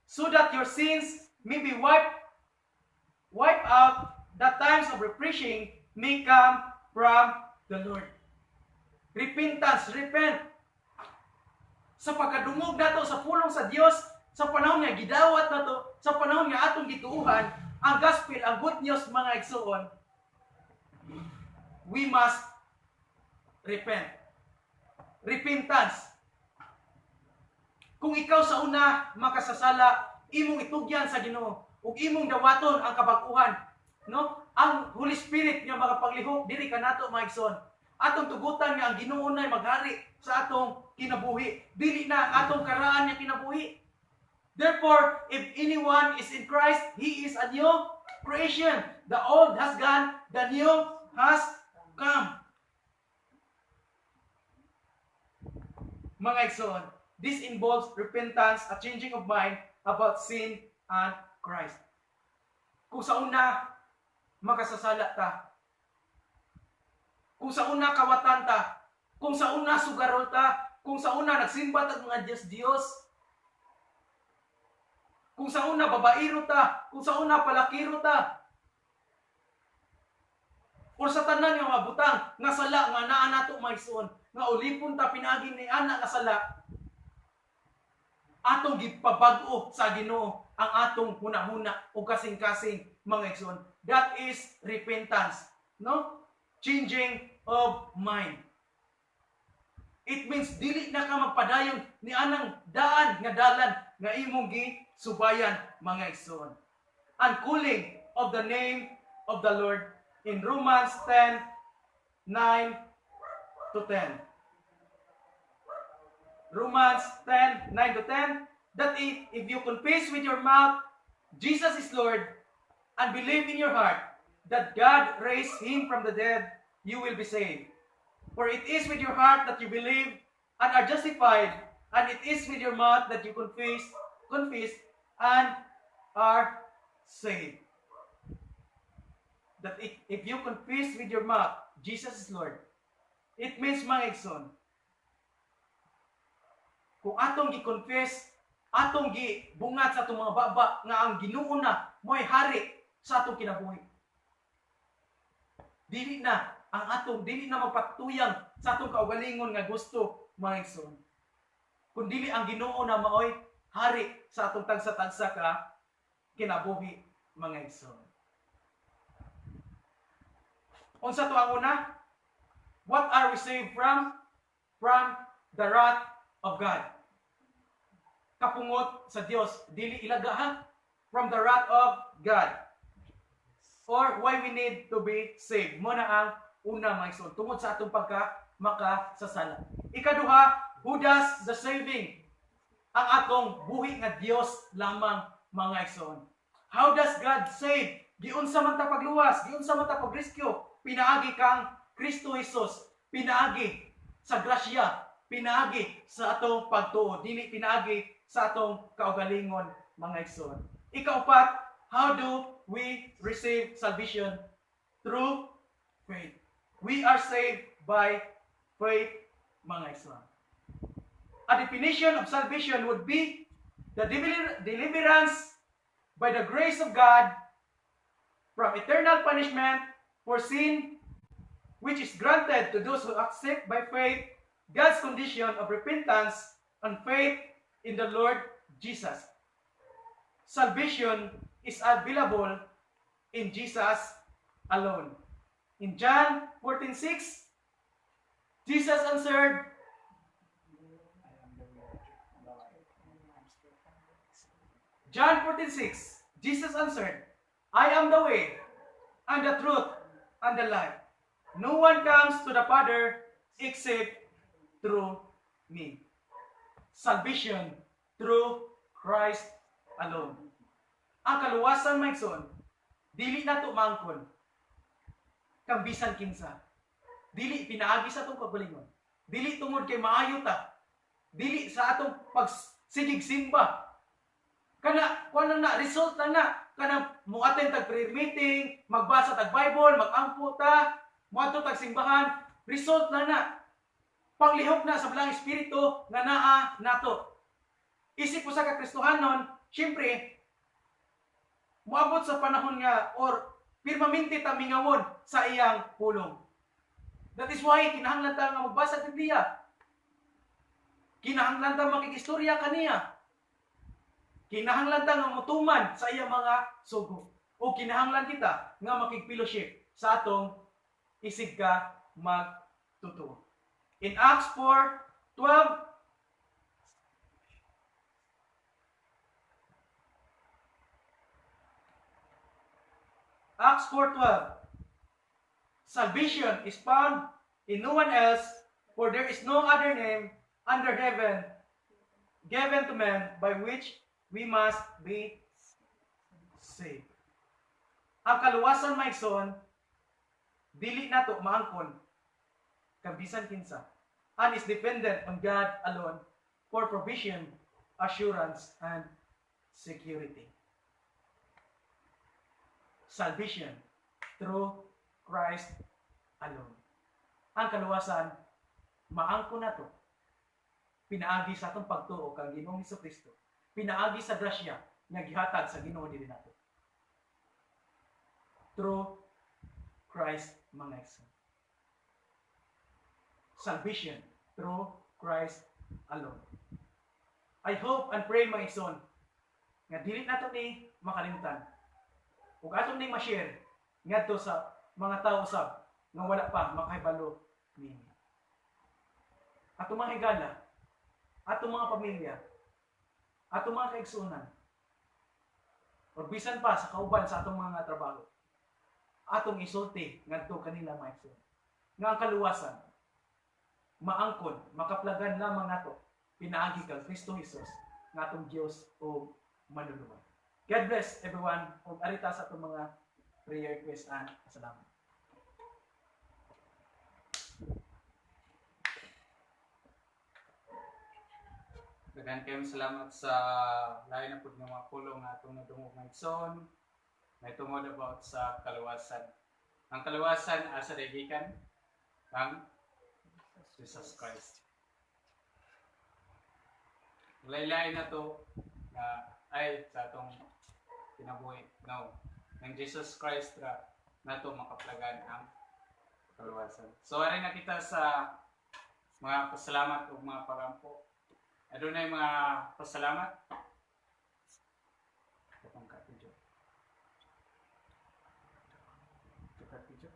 so that your sins may be wiped out, that times of refreshing may come from the Lord. Repentance, repent. Sa pagkadungog nato sa pulong sa Dios, sa panahon nga gidawat nato, sa panahon nga atong gituuhan, ang gospel, ang good news mga igsoon, we must repent. Repentance. Kung ikaw sa una makasasala, imong itugyan sa Ginoo ug imong dawaton ang kabag-uhan, no? Ang Holy Spirit nga makapaglihok diri kanato mga igsoon. Atong tugutan nga ang Ginoo nay maghari sa atong kinabuhi, dili na atong karaan nga kinabuhi. Therefore, if anyone is in Christ, he is a new creation. The old has gone, the new has come. Mga igsoon, this involves repentance, a changing of mind about sin and Christ. Kung sa una, makasasala ta. Kung sa una, kawatan ta. Kung sa una, sugarol ta. kung sa una nagsimba tag mga Diyos, kung sa una babairo ta, kung sa una palakiro ta, o sa tanan nga mga butang, nga sala, nga naa nato maigsoon, nga ulipon ta pinagi ni ana nga sala, atong gipabag-o sa Ginoo ang atong hunahuna o kasing-kasing mga igsoon. That is repentance, no? Changing of mind. It means dili na ka magpadayon ni anang daan nga dalan nga imong gisubayan mga igsoon. And calling of the name of the Lord in Romans 10:9 to 10. Romans 10:9 to 10, that if you confess with your mouth Jesus is Lord and believe in your heart that God raised him from the dead, you will be saved. For it is with your heart that you believe and are justified, and it is with your mouth that you confess and are saved. That if you confess with your mouth Jesus is Lord, it means mga igsoon, kung atong gi-confess, atong gibungat sa atong mga baba nga ang Ginoo na mo'y hari sa atong kinabuhi. Dili na magpatuyang sa atong kaugalingon nga gusto mga igsoon. Kung dili ang Ginoo na maoy hari sa atong tagsa-tagsa ka kinabuhi mga igsoon. Unsa to ang una? What are we saved from? From the wrath of God. Kapungot sa Dios, dili ilaga ha? From the wrath of God. Or why we need to be saved. Mo na ang una mga igsoon, tungod sa atong makasasala. Ikaduha, who does the saving? Ang atong buhi nga Dios lamang mga igsoon. How does God save? Giunsa man ta pagluwas, giunsa man ta pagrescue, pinaagi kang Kristo Jesus, pinaagi sa grasya, pinaagi sa atong pagtuo, dili pinaagi sa atong kaugalingon mga igsoon. Ikaupat, how do we receive salvation? Through faith. We are saved by faith mga igsoon. A definition of salvation would be the deliverance by the grace of God from eternal punishment for sin, which is granted to those who accept by faith God's condition of repentance and faith in the Lord Jesus. Salvation is available in Jesus alone. In John 14:6, Jesus answered, John 14:6, Jesus answered, I am the way, and the truth, and the life. No one comes to the Father except through me. Salvation through Christ alone. Ang kaluwasan mga igsoon, dili nato mangkon kang bisan kinsa. Dili pinaagi sa atong pagbulingon. Dili tungod kay maayo ta. Dili sa atong pagsigig simba. Kana kuan na result na kana muaten tag prayer meeting, magbasa tag Bible, magampo ta, moadto tag simbahan, result na panglihok na sa belang espiritu nga naa nato. Isip ko sa kakristohanon, syempre moabot sa panahon nga or permanente ta mingawon sa iyang pulong. That is why kinahanglan ta nga magbasa ng Biblia. Kinahanglan ta makikistorya kaniya. Kinahanglan ta nga mutuman sa iyang mga sugo. O kinahanglan kita nga makigfellowship sa atong isig ka magtutuo. In Acts 4:12, Acts 4:12, salvation is found in no one else, for there is no other name under heaven given to men by which we must be saved. Ang kaluwasan mga igsoon, dili nato maangkon kang bisan kinsa, and is dependent on God alone for provision, assurance, and security. Salvation through Christ alone. Ang kaluwasan, maangkon nato pinaagi sa atong pagtuo kang Ginoong Hesukristo, pinaagi sa grasya nga gihatag sa Ginoo diri nato. Through Christ mga igsoon. Salvation through Christ alone. I hope and pray mga igsoon nga dili nato ni makalimtan ug aton ni ma-share ngadto sa mga tawo usab nga wala pa makahibalo nini. Atong mga higala, atong mga pamilya, atong mga kaigsuonan, o bisan pa sa kauban sa atong mga trabaho, atong isulti ngadto kanila mga igsoon nga ang kaluwasan maangkon, makaplagan lamang nato pinaagi kang Kristo Jesus nga atong Dios o manluluwa. God bless everyone ug arita sa atong mga prayer request and salamat. Daghan kayong salamat sa lain na pud nga mga pulong nga atong nadungog nga igsoon. May tungod about sa kaluwasan. Ang kaluwasan asa gikan ang Jesus Christ. Lain-lain na to nga ay sa atong kinabuhi. No. Ng Jesus Christ ra nato makaplagan ang kaluwasan. So ari na kita sa mga pasalamat ug mga pagampo. Adunay mga pasalamat. Katong kapidyo. Kapidyo.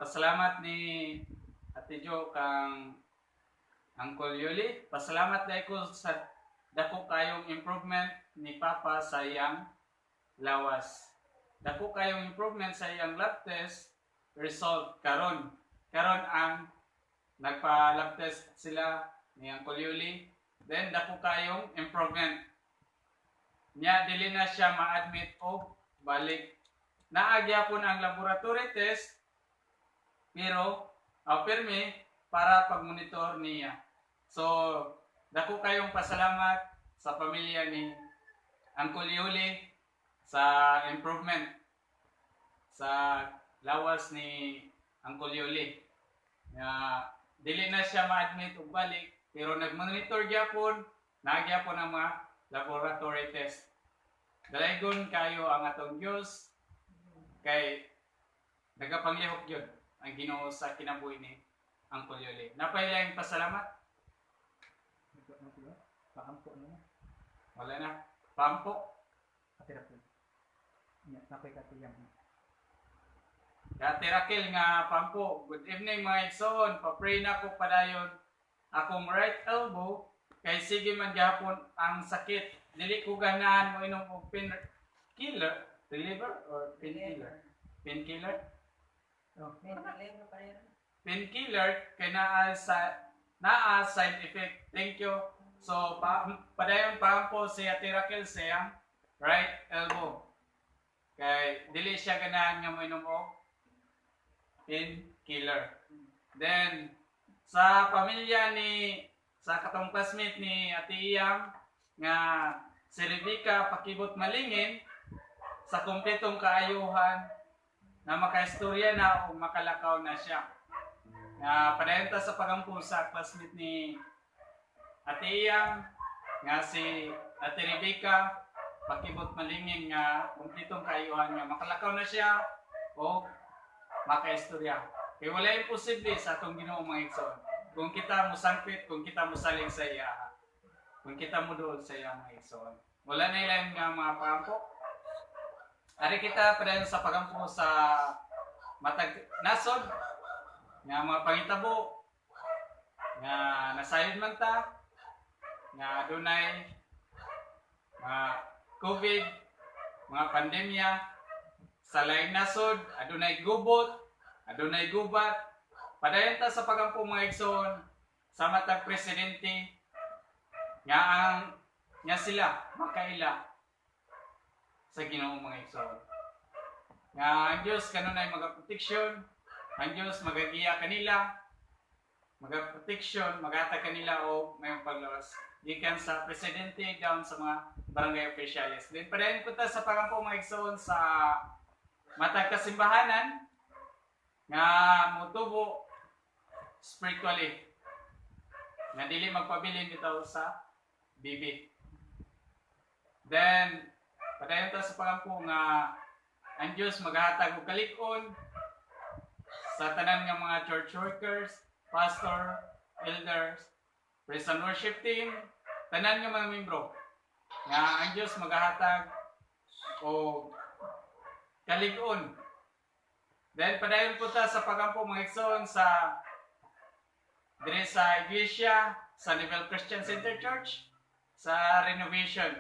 Pasalamat ni Ate Jo kang Uncle Yuli. Pasalamat dahil ko sa dako kayong improvement ni Papa sa iyang lawas. Dako kayong improvement sa iyang lab test result karon. Karon ang nagpa-lab test sila ni Uncle Yuli. Then dako kayong improvement. Nya dili na siya ma-admit o balik. Naagya po ang laboratory test pero permi para pag-monitor niya. So, dako kayong pasalamat sa pamilya ni Uncle Yuli sa improvement sa lawas ni Uncle Yuli. Dili na siya ma-admit og balik pero nag-monitor gyapon, nagyapon ang mga laboratory test. Dalaygon kayo ang atong Dios kay nagapanglihok gyud ang Ginoo sa kinabuhi ni Uncle Yuli. Napailayang pasalamat? Paampo na. Wala na. Pampo? Atirapo. Napay katuyang. Dati Raquel nga pampo. Good evening mga igsoon. Pa-pray na ko padayon akong right elbow kay sige man gyapon ang sakit. Dili ko ganahan mo inom og painkiller, reliever or painkiller? Painkiller? Painkiller kay naa side effect. Thank you. So padayon pampo si Ate Raquel sa right elbow. Kay dili siya ganahan nga mo inom og painkiller. Then sa pamilya sa katong classmate ni Ate Iyang nga si Rebecca pakibot malingin sa kumpletong kaayuhan na makaistorya na o makalakaw na siya. Padayon ta sa pagampo sa classmate ni Ate Iyang nga si Ate Rebecca pakibot malingin nga kumpletong kaayuhan nga makalakaw na siya o makaistorya. Kaya wala imposible sa atong Ginoo mga igsoon. Kung kita mo sangpit, kung kita mo saling sa iya, kung kita mo doon sa iya mga igsoon. Wala na ilang nga mga pagampo. Ari kita padayon sa pagampo sa matag nasod nga mga pangitabo nga nasayod man ta nga adunay mga COVID, mga pandemya sa laing nasod, adunay gubot, adunay gubat. Padayon ta sa pagampo mga igsoon sa matag presidente nga sila makaila sa Ginoo mga igsoon. Nga ang Dios kanunay magaproteksyon, ang Dios magagiya kanila, magaproteksyon, maghatag kanila o mayong paglawas gikan sa presidente down sa mga barangay officials. Then padayon ko ta sa pagampo mga igsoon sa matag kasimbahanan nga motubo spiritually. Nga dili magpabilin bitaw sa bibi. Then padayon ta sa pagampo nga ang Dios maghatag og kalig-on sa tanan nga mga church workers, pastor, elders, praise and worship team, tanan nga mga membro nga ang Dios maghatag o kalig-on. Then padayon po ta sa pagampo mga igsoon sa dire sa iglesia sa Level Christian Center Church sa renovation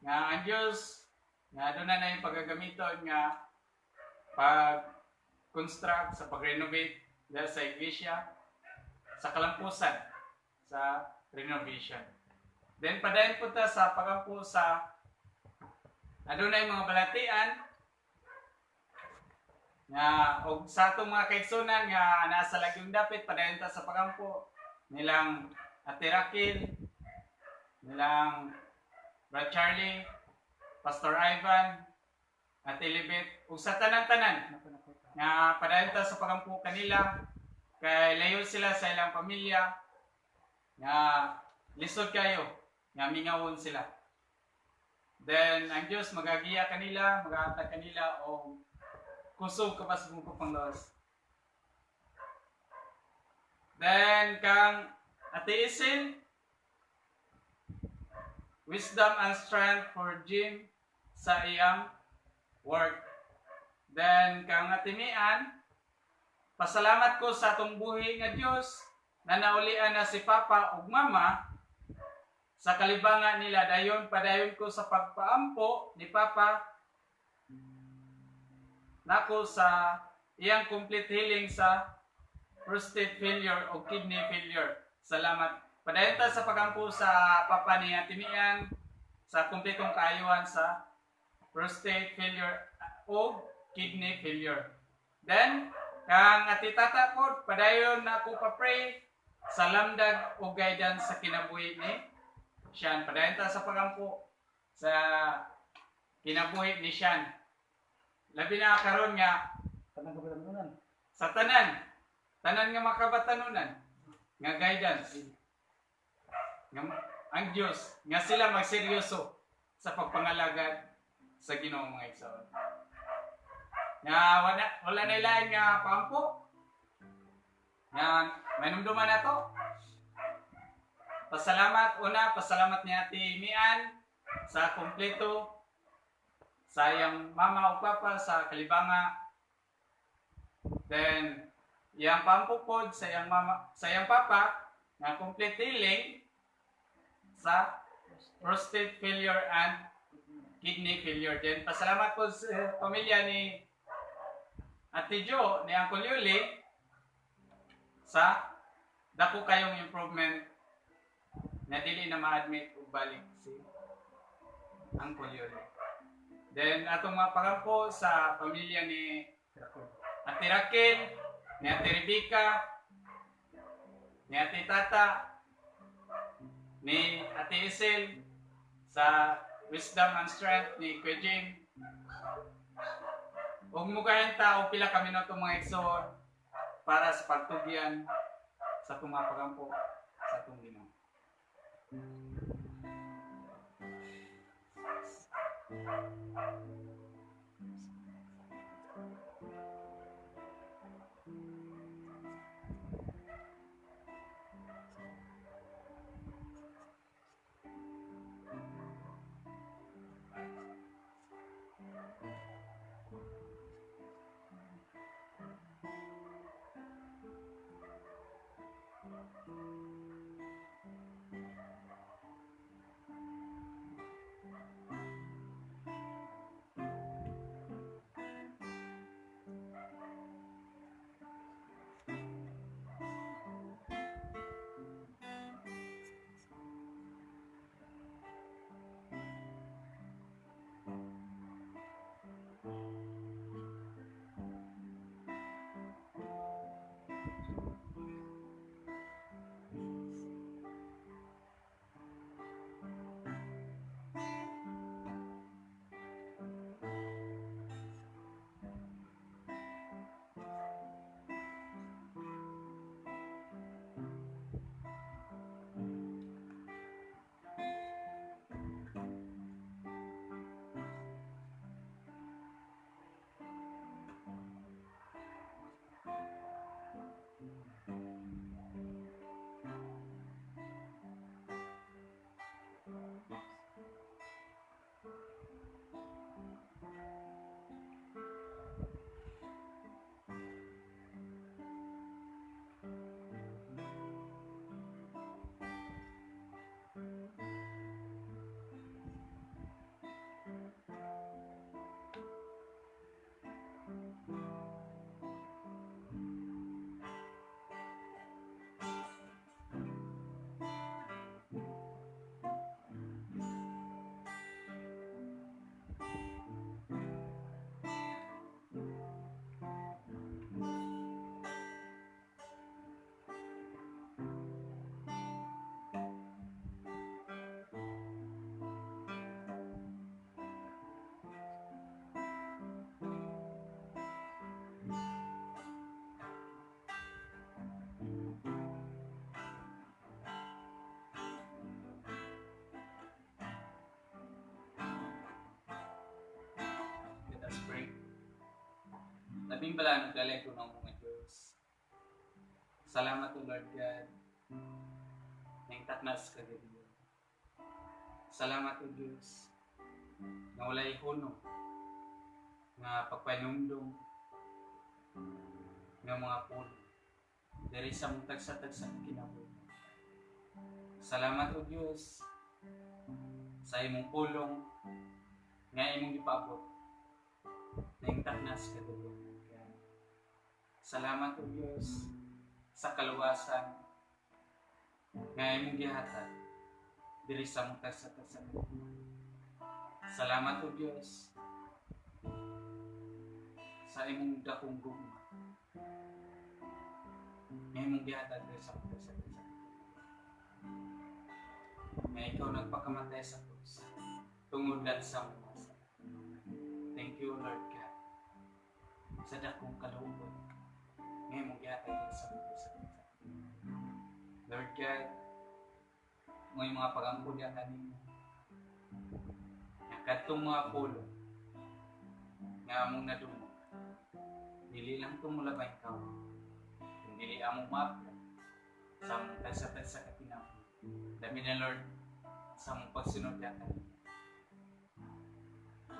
nga ang Dios nga doon na yung paggagamiton nga pag-construct sa pag-renovate dahil sa iglesia sa kalampusan sa renovation. Then padayon po ta sa pagampo sa adunay mga balatian nga og sa atong mga kaigsunan nga nasa lagyong dapit padayon ta sa pagampo nilang Ate Raquel, nilang Brad Charlie, Pastor Ivan, Ate Libet, ug sa tanan-tanan nga padayon ta sa pagampo kanila kay layo sila sa ilang pamilya nga lisod kayo nga mingawon sila. Then ang Dios magagiya kanila, magahatag kanila o kusog kapas mong panglawas. Then kang Ate Isin, wisdom and strength for Jim sa iyang work. Then kang Ate Mian, pasalamat ko sa atong buhi nga Dios na naulian na si Papa ug Mama sa kalibangan nila. Dayon padayon ko sa pagpaampo ni Papa nako sa iyang complete healing sa prostate failure o kidney failure. Salamat. Padayon ta sa pagampo sa Papa ni Ate Mian sa kumpletong kaayuhan sa prostate failure o kidney failure. Then kang Ate Tata ko padayon na ko pa-pray sa lamdag o guidance sa kinabuhi ni Sian. Padayon ta sa pagampo sa kinabuhi ni Sian. Labi na karon nga Tanang kabatanunan. sa tanan nga makabatanunan nga guidance nga ang Dios nga sila magseryoso sa pagpangalagad sa Ginoo mga igsoon. Nga wala na ilain nga pampo nga manumduman na to. Pasalamat ni Ate Mian sa kompleto sa iyang mama o papa sa kalibanga. Then iyang pampupod sa iyang mama, sa iyang papa nga complete healing sa prostate failure and kidney failure. Then pasalamat po sa pamilya ni Ate Jo, ni Uncle Yuli sa dako kayong improvement na dili na ma-admit o balik si Uncle Yuli. Then atong mga pagampo sa pamilya ni Ate Raquel, ni Ate Rebecca, ni Ate Tata, ni Ate Isel, sa wisdom and strength ni Kuya Jim. Huwag mo kayan tao pila kami na itong mga igsoon para sa pagtugyan sa itong mga pagampo sa itong Ginoo. labing bala naglalay ko ng mga Diyos. Salamat o Lord God. Nang taknas ka din. Salamat o Diyos. Na wala'y hunong. Nga pagpanumdum. Nga mga puno. Dari sa mong tagsa-tagsa kinabuhi. Salamat o Diyos. Sa imong pulong. Nga imong ipaabot. Nang taknas ka din. Salamat o Diyos sa kaluwasan nga imong gihatag diri sa mong tagsa-tagsa. Salamat o Diyos sa imong dakong gugma nga imong gihatag diri sa mong tagsa-tagsa. Nga ikaw nagpakamatay sa krus tungod lang sa mong masa. Thank you Lord God sa dakong kalooban ngayon mong gihatag diri sa mong tagsa-tagsa. Lord God, may mga pag-ampun yan kanino. Katong mga pulo nga among nadumo. Dili lang itong mulabay ka. Dili among mapla sa mong tagsa-tagsa katinapo. Dami na Lord sa mong pagsunod yan kanino.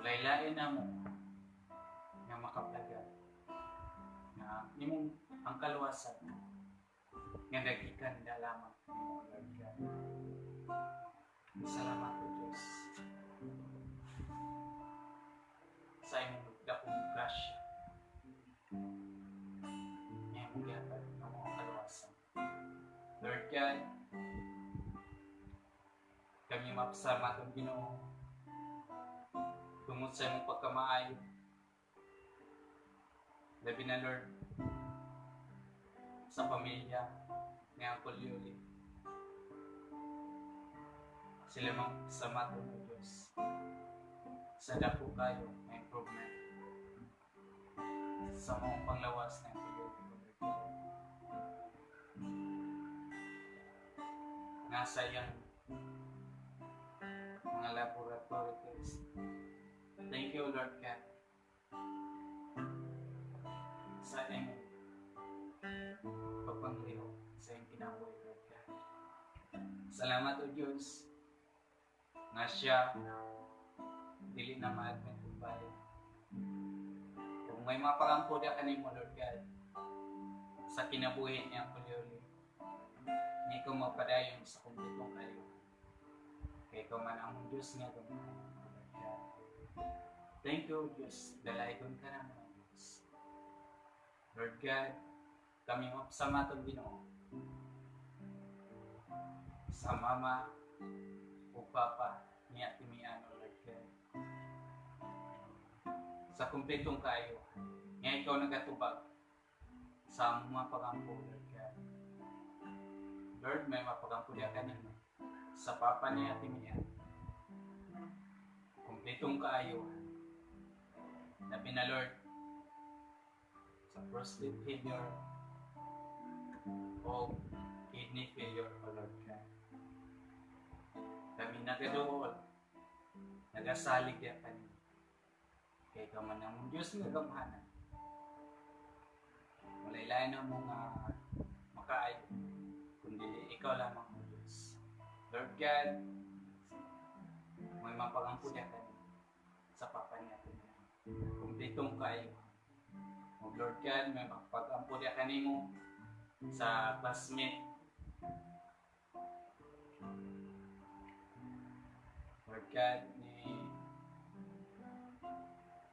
Laylain na mo nga makaplagan. Nga imong ang kaluwasan nga nagikan na lamang mo, Lord God. Salamat po, Diyos. Sa imong dakong grasya. Nga imong gatag ng mga kaluwasan. Lord God, kami mapasalamat ang Ginoo tungod sa imong pagkamaayo. Labi na, Lord, sa pamilya ni Uncle Yuli. Sila mang samato ng Diyos. Sa dako kayo na improvement. Sa mga panglawas na Uncle Yuli. Nasa yan mga laboratory test. Thank you Lord God. Sa imong pagpangliho sa iyong kinabuhi, Lord God. Salamat o Diyos nga siya dili na ma-admit kung balik. Kung may mga pagampo na kanimo, Lord God, sa kinabuhi niya ang Kuliuli, hindi ko magpadayon sa kumpletong kayo. Kaya ikaw man ang Diyos nga gamahan, Lord God. Thank you, Diyos. Dalaygon ka naman, Diyos. Lord God, kami mapasama itong Ginoo sa mama o papa ni Ate Miano, Lord God. Sa kumpletong kayo, nga ikaw nagatubag sa mga pagampo, Lord God. Lord, may mapagampo niya kanina sa papa ni Ate Miano. Kumpletong kayo, nabi na Lord, sa prostate failure o kidney failure, O Lord God. Kami nagadool, nagasalig yan kanina. Kaya ka man ang Diyos nga gamahanan. Malaylayan na mo nga makaayo, kundi ikaw lamang ang Diyos. Lord God, may mapagampo niya kanina sa papa niya. Kumpletong kayo. O Lord God, may mapagampo niya kanimo sa classmate. Lord God, ni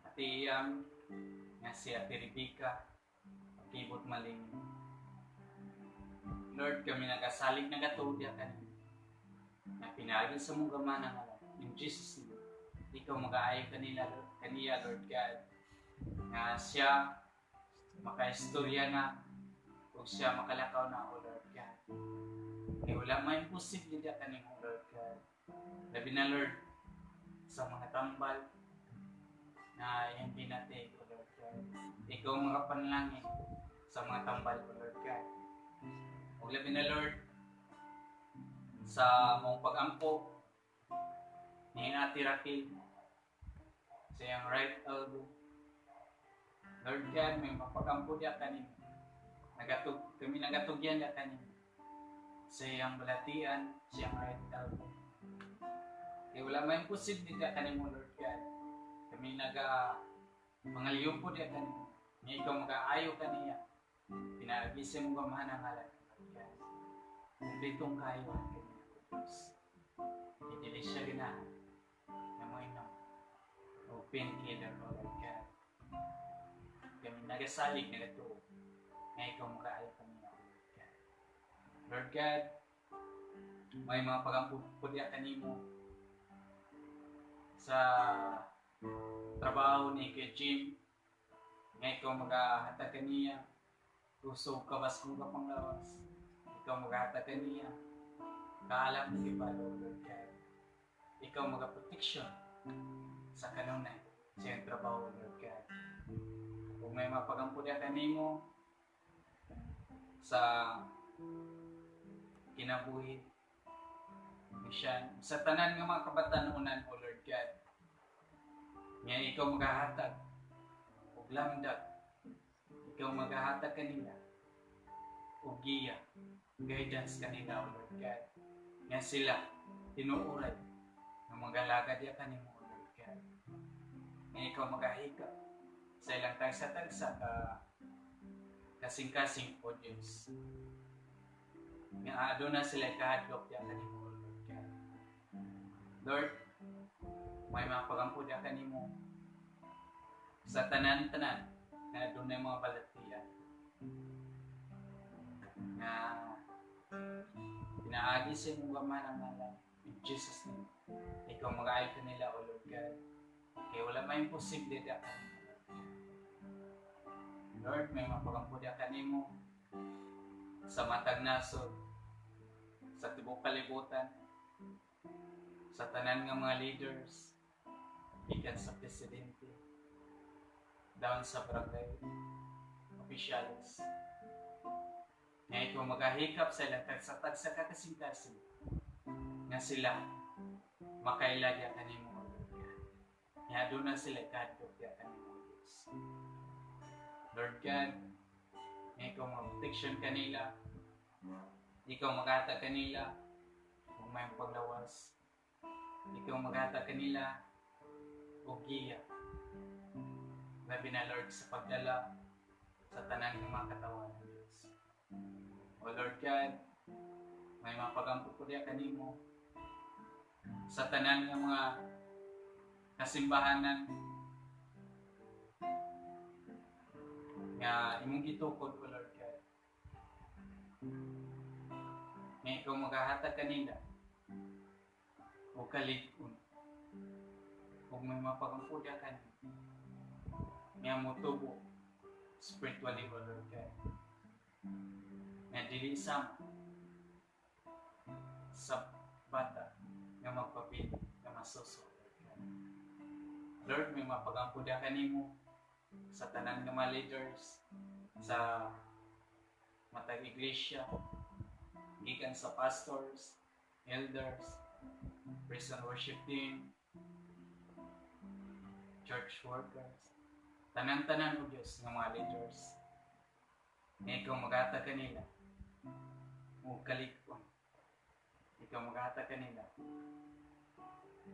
Ate Iyam, nga si Ate Rebecca, kibot maling. Lord, kami nagasalig na gatuya kanina. Na pinagil sa mong gamana nga in Jesus' name. Ikaw mag-aayo kaniya, Lord God. Na siya makaistorya na o siya makalakaw na, O Lord God. Kaya wala may imposible niya kanina, O Lord God. Labi na, Lord, sa mga tambal na hindi natin, O Lord God. Ikaw mga panlangin sa mga tambal, O Lord God. O labi na, Lord, sa mong pag-ampo ni Ate Raquel sa iyang right elbow Lord God, may mapagampo diya kanimo. Kami nagatugyan diya kanimo. Sa iyang balatian, sa iyang right elbow. Kaya wala may imposible diya kanimo, Lord God. Kami mga liyumpo diya kanimo. Nga ikaw mag-aayo kaniya. Pinagisi mo gamahan ang halat. Kumpletong kayo ang kaniya, Diyos. Hindi siya ginahan. Na mo inom. Open healer, Lord God. Kami nagasalig na ito. Nga ikaw mag-aayo kaniya, Lord God. Lord God, may mga pagampudya kanimo sa trabaho ni kay Jim. Nga ikaw mag-ahatag kaniya. Gusto ka bas kung ka panglawas. Ikaw mag-ahatag kaniya. Kaalam mo iba, Lord God. Ikaw mag-protection sa kanunay sa iyong trabaho, Lord God. Kung may mapagampudya kanimo sa kinabuhi, misyan, sa tanan ng mga kabatanunan, O Lord God. Nga ikaw maghahatag o lamdag. Ikaw maghahatag kanila o giya, guidance kanila, O Lord God. Nga sila tinuuray ng mga lagad ya kanimo, O Lord God. Nga ikaw maghahika sa ilang tagsa-tagsa kasing-kasing, O Diyos. Nga doon na sila kahadlok ya kanimo, O Lord God. Lord, may mga pagampod ya kanimo sa tanan-tanan na doon na yung mga balatian na pinaagi sa mong gaman ang ngalan in Jesus' name. Ikaw mag-aayos ka nila, O Lord God. Kaya wala may imposible ya kanimo. Lord, may mga pagampod ya kanimo sa matag nasod, sa tibok kalibutan, sa tanan ng mga leaders, ikan sa presidente, down sa barangay officials. Nga ikaw maghahikap sa ilang tagsa-tagsa kakasing-kasing nga sila makailagya kanimo, nga doon na sila kadok ya kanimo, Diyos. Lord God, nga ikaw mag-protection kanila, ikaw maghatag kanila kung may paglawas, ikaw maghatag kanila o giya. Labi na, Lord, sa pagdala sa tanan ng mga katawan ng Diyos. O Lord God, may mga pagampupudya kanimo sa tanan ng mga kasimbahanan nga imong gitukod, O Lord God. Nga ikaw maghahatag kanila o kalig-on kung may mga pagampudya kanimo nga motubo spiritually, O Lord God. Nga dili sama sa bata nga magpapili nga masuso, Lord God. Lord, may mapagampuda kanimo sa tanan ng mga leaders sa matag iglesia, gikan sa pastors, elders, praise and worship team, church workers, tanan-tanan, O Diyos, ng mga leaders. Nga ikaw maghatag kanila o kalikon. Ikaw maghatag kanila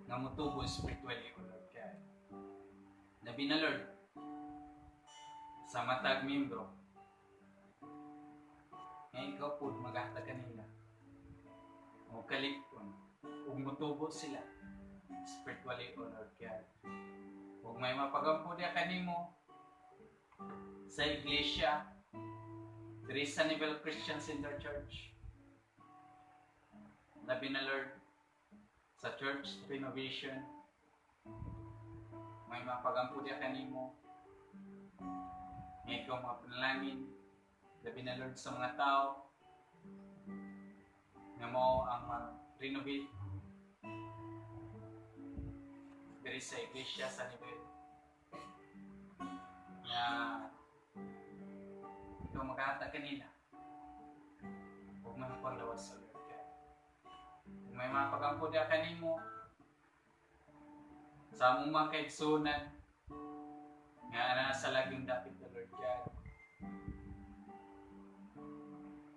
nga mutubo spiritually, O Lord God. Labi na, Lord, sa matag membro, nga ikaw po maghatag kanila o kalikon o mutubo sila spiritually, O Lord God. Kung may mapagampudya kanimo sa iglesia, there is Sunnyvale Christian Center Church. Labi na, Lord, sa church renovation, may mapagampudya kanimo nga ikaw mga panalangin. Labi na, Lord, sa mga tao nga mo ang renovate diri sa iglesia sa Sunnyvale. Na ikaw maghahatag kanila huwag may paglawas sa Lord God. Kung may mga pagampudya kanimo sa among mga kaigsunan nga nasa laging dapit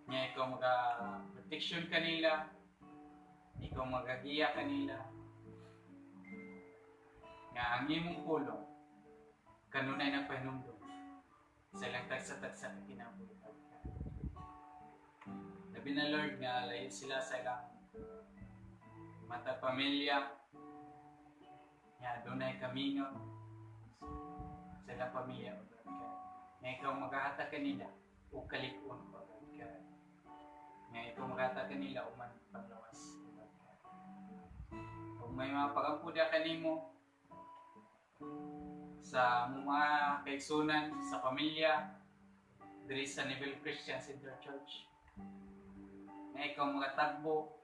Nga ikaw protection kanila, ikaw magagiya kanila. Nga ang imong pulong kanunay nagpahinumdum sa ilang tagsa-tagsa na kinabuhi. Labi na Lord nga layo sila sa ilang matag pamilya, nga dunay kamingon sa ilang pamilya, O Lord God. Nga ikaw maghahatag kanila o kalikon, O Lord God. Nga ikaw maghahatag kanila o man panglawas, O Lord God. Kung may mga pag-ampuda kanimo sa mga kaigsunan, sa pamilya, diri sa Neville Christian Center Church, nga ikaw magatagbo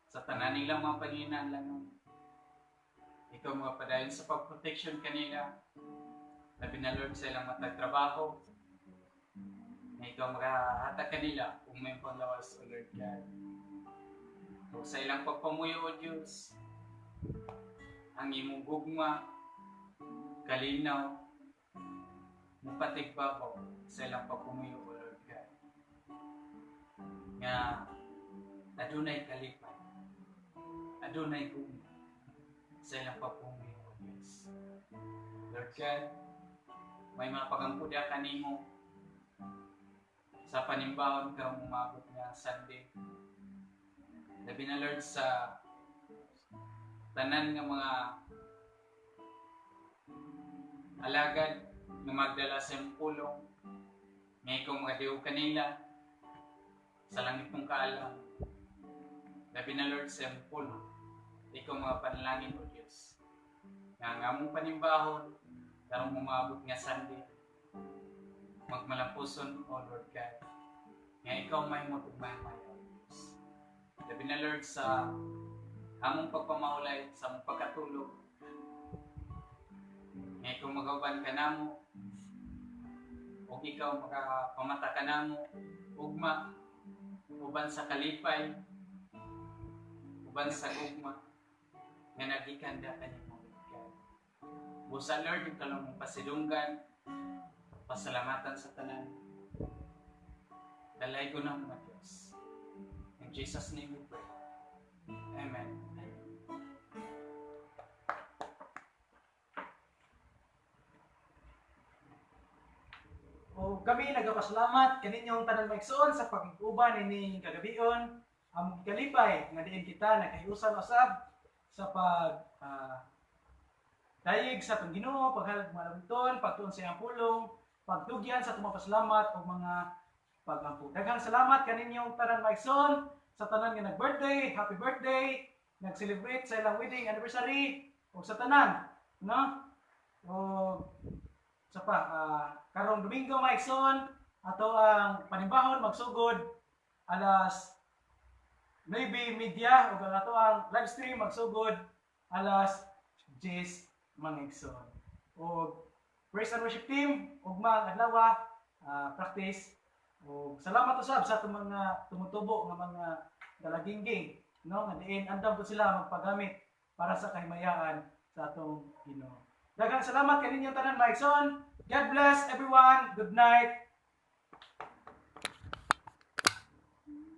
sa tanan nilang mga panginahanglan. Ikaw magpadayon sa pag-protection kanila, labi na Lord sa ilang matagtrabaho, nga ikaw magahatag kanila kung may panglawas, O Lord God. O sa ilang pagpamuyo, O Diyos, ang imong gugma, kalinaw, mupatigbabaw sa ilang pagpamuyo, O Lord God. Nga adunay kalipay, adunay gugma sa ilang pagpamuyo, O Diyos. Lord God, may mga pagampuda kanimo sa panimbahon karong umabot nga Sunday. Labi na Lord sa tanan nga mga alagad nga magdala sa iyong pulong, nga ikaw magadiog kanila sa langit mong kaalam. Labi na Lord sa iyong pulong, ikaw mga panalangin, O Diyos. Nga mong panimbahon, karong umabot nga Sunday, magmalampuson, O Lord God. Nga ikaw may mutugmay-may, O Diyos. Labi na Lord sa among pagpamaulay, sa among pagkatulog, nga ikaw magawan ka namo, o ikaw magapamata ka namo, ugma, uban sa kalipay, uban sa ugma, nga nagikanda ka niyo, Lord God. Busa Lord, yung kalong pasidunggan, pasalamatan sa tanan. Dalay ko na mga Diyos. In Jesus' name we pray. Amen. O kami nagapasalamat kaninyong tanan maigsoon sa pag-uban ini kagabion, ang kalipay nga diin kita nakahiusan usab sa pag dayeg sa atong Ginoo, paghalad malabton, pagtuon sa iyang pulong, pagtugyan sa atong pasalamat o mga pagampo. Daghang salamat kaninyong tanan maigsoon sa tanan nga nag-birthday, happy birthday, nag-celebrate sa ilang wedding anniversary o sa tanan, no? O sa pa, karong Domingo maigsoon ato ang panimbahon magsugod alas 9 media ug ang ato ang live stream magsugod alas 10 mangigsoon. O praise and worship team ugma ang adlaw practice. O salamat usab sa atong mga tumutubo nga mga dalagingging, no, nga diin andam po sila magpagamit para sa kahimayaan sa atong Ginoo. Daghang salamat kaninyo tanan maigsoon. God bless everyone. Good night.